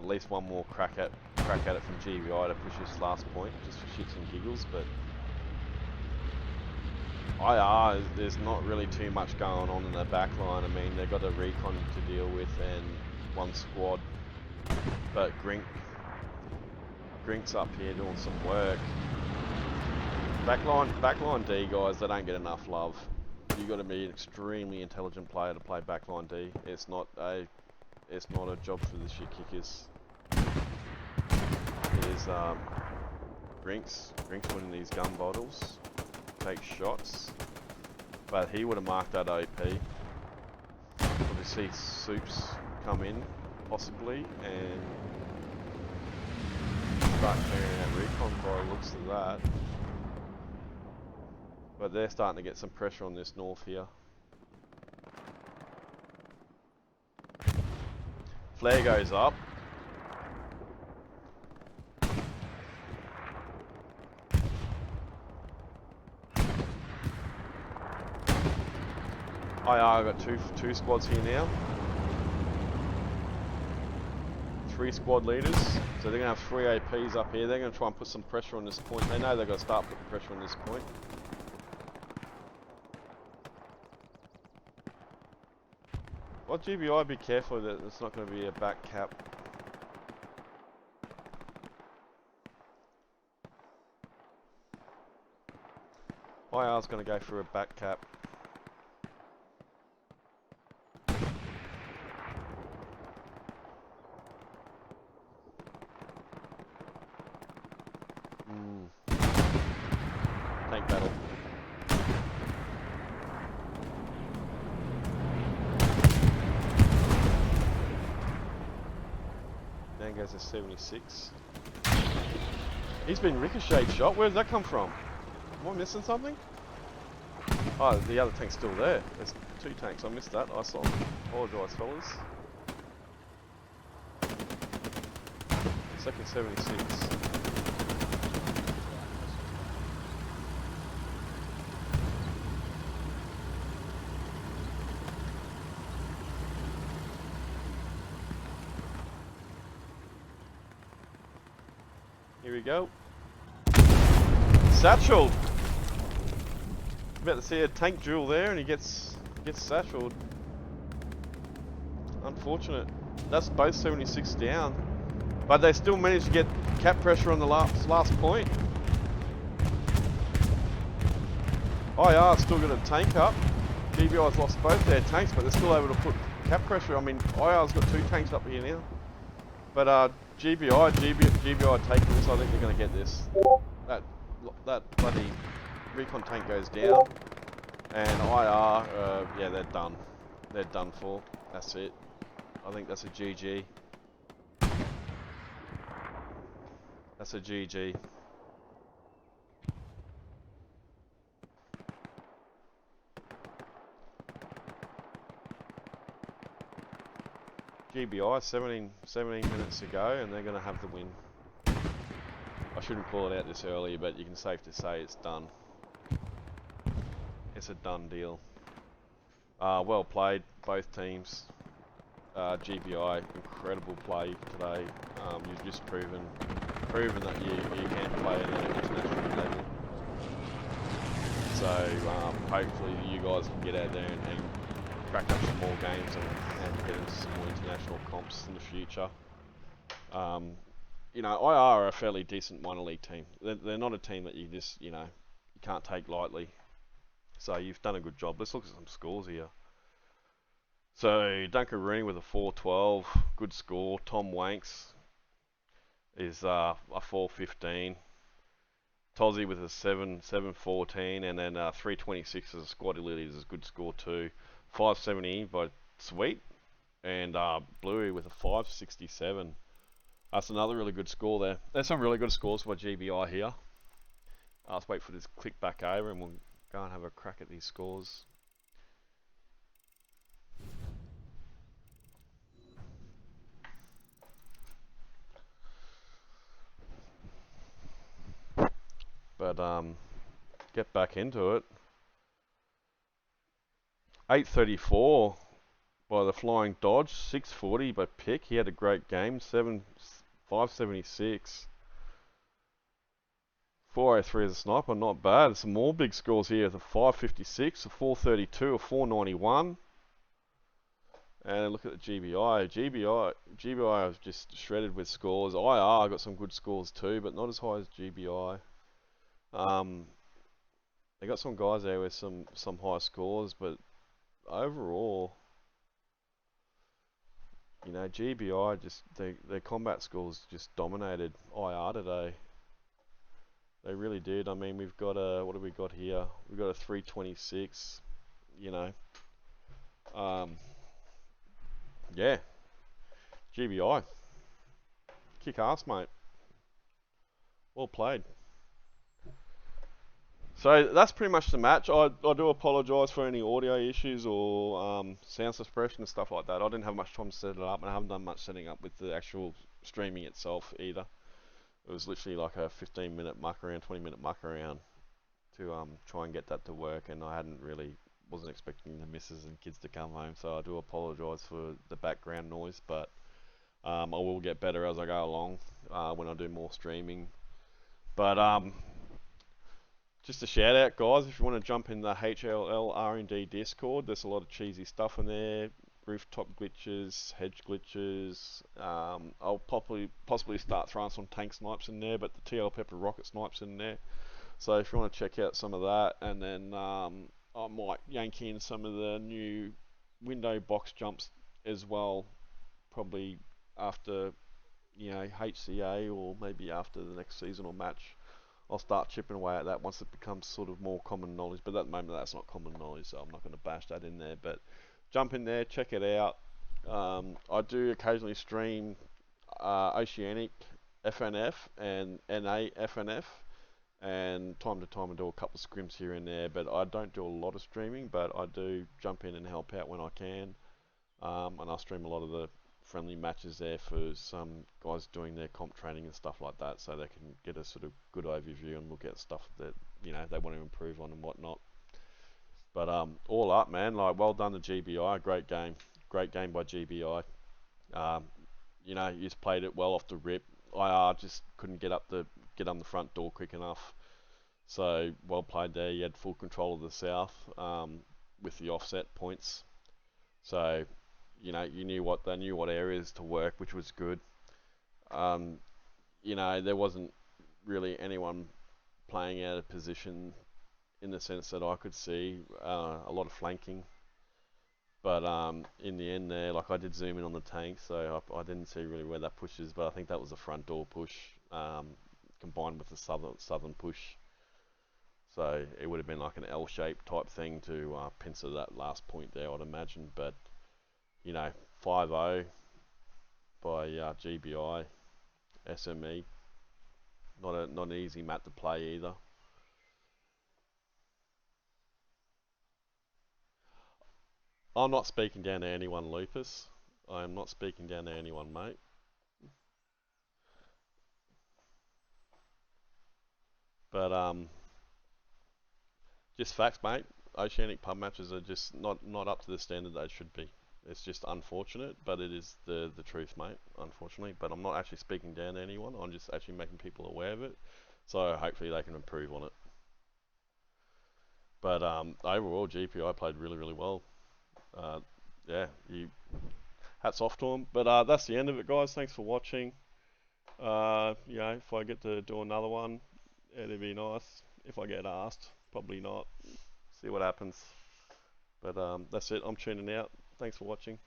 least one more crack at it from GBI to push this last point, just for shits and giggles. But IR, there's not really too much going on in their back line. I mean, they've got a recon to deal with and one squad, but Grink's up here doing some work. Backline D guys, they don't get enough love. You've got to be an extremely intelligent player to play backline D. It's not a job for the shit kickers. Here's Grink's winning these gun bottles, takes shots, but he would have marked that OP. Probably see Soups come in, possibly, and start clearing that recon by the looks of that. But they're starting to get some pressure on this north here. Flare goes up. IR got two squads here now. 3 squad leaders. So they're going to have 3 APs up here. They're going to try and put some pressure on this point. They know they've got to start putting pressure on this point. Well, GBI, be careful that it's not going to be a back cap. IR's going to go for a back cap. Tank battle. Down goes to 76. He's been ricocheted shot. Where did that come from? Am I missing something? Oh, the other tank's still there. There's 2 tanks. I missed that. I saw. Apologise, fellas. Second 76. Here we go. Satchel. About to see a tank duel there, and he gets satcheled. Unfortunate. That's both 76 down, but they still managed to get cap pressure on the last point. IR still got a tank up. GBI's lost both their tanks, but they're still able to put cap pressure. I mean, IR's got 2 tanks up here now. But GBI taking this, I think they're going to get this. That bloody recon tank goes down, and IR, yeah, they're done. They're done for. That's it. I think that's a GG. That's a GG. GBI, 17 minutes to go, and they're going to have the win. I shouldn't call it out this early, but you can safe to say it's done. It's a done deal. Well played, both teams. GBI, incredible play today. You've just proven that you can play at an international level. So hopefully you guys can get out there and crack up some more games and get into some more international comps in the future. You know, IR are a fairly decent minor league team. They're not a team that you just, you can't take lightly. So you've done a good job. Let's look at some scores here. So Duncan Rooney with a 412, good score. Tom Wanks is a 415. Tozzy with a 714, and then 326 as a squad elite is a good score too. 570 by Sweet, and Bluey with a 567. That's another really good score there. There's some really good scores by GBI here. Let's wait for this to click back over and we'll go and have a crack at these scores. But get back into it. 834 by the Flying Dodge, 640 by Pick. He had a great game. 576. 403 as a sniper, not bad. Some more big scores here. The 556, a 432, a 491. And look at the GBI. GBI was just shredded with scores. IR got some good scores too, but not as high as GBI. They got some guys there with some high scores, but overall, GBI just their combat scores just dominated IR today. They really did. I mean, we've got a, what have we got here? We've got a 326. Yeah, GBI, kick ass, mate. Well played. So that's pretty much the match. I do apologise for any audio issues or sound suppression and stuff like that. I didn't have much time to set it up, and I haven't done much setting up with the actual streaming itself either. It was literally like a 15-minute muck around, 20-minute muck around to try and get that to work, and I wasn't expecting the missus and kids to come home, so I do apologise for the background noise, but I will get better as I go along when I do more streaming. But just a shout out, guys, if you want to jump in the HLL R&D Discord, there's a lot of cheesy stuff in there. Rooftop glitches, hedge glitches. I'll possibly start throwing some tank snipes in there, but the TL Pepper rocket snipes in there. So if you want to check out some of that, and then I might yank in some of the new window box jumps as well, probably after HCA or maybe after the next seasonal match. I'll start chipping away at that once it becomes sort of more common knowledge, but at the moment that's not common knowledge, so I'm not going to bash that in there. But jump in there, check it out. I do occasionally stream Oceanic FNF and NA FNF, and time to time I do a couple of scrims here and there, but I don't do a lot of streaming, but I do jump in and help out when I can, and I'll stream a lot of the friendly matches there for some guys doing their comp training and stuff like that, so they can get a sort of good overview and look at stuff that they want to improve on and whatnot. But all up, man, like, well done to GBI. Great game by GBI. You just played it well off the rip. IR just couldn't get on the front door quick enough. So well played there. You had full control of the south with the offset points. So they knew what areas to work, which was good. There wasn't really anyone playing out of position in the sense that I could see a lot of flanking. But in the end there, like I did zoom in on the tank, so I didn't see really where that push is, but I think that was a front door push combined with the southern push. So it would have been like an L-shaped type thing to pincer that last point there, I'd imagine. But, you know, 5-0 by GBI, SME. Not an easy map to play either. I'm not speaking down to anyone, Lupus. I am not speaking down to anyone, mate. But just facts, mate. Oceanic pub matches are just not up to the standard they should be. It's just unfortunate, but it is the truth, mate. Unfortunately, but I'm not actually speaking down to anyone. I'm just actually making people aware of it, so hopefully they can improve on it. But overall, GPI played really well. Yeah, hats off to them. But that's the end of it, guys. Thanks for watching. You know, if I get to do another one, it'd be nice. If I get asked, probably not. See what happens. But that's it. I'm tuning out. Thanks for watching.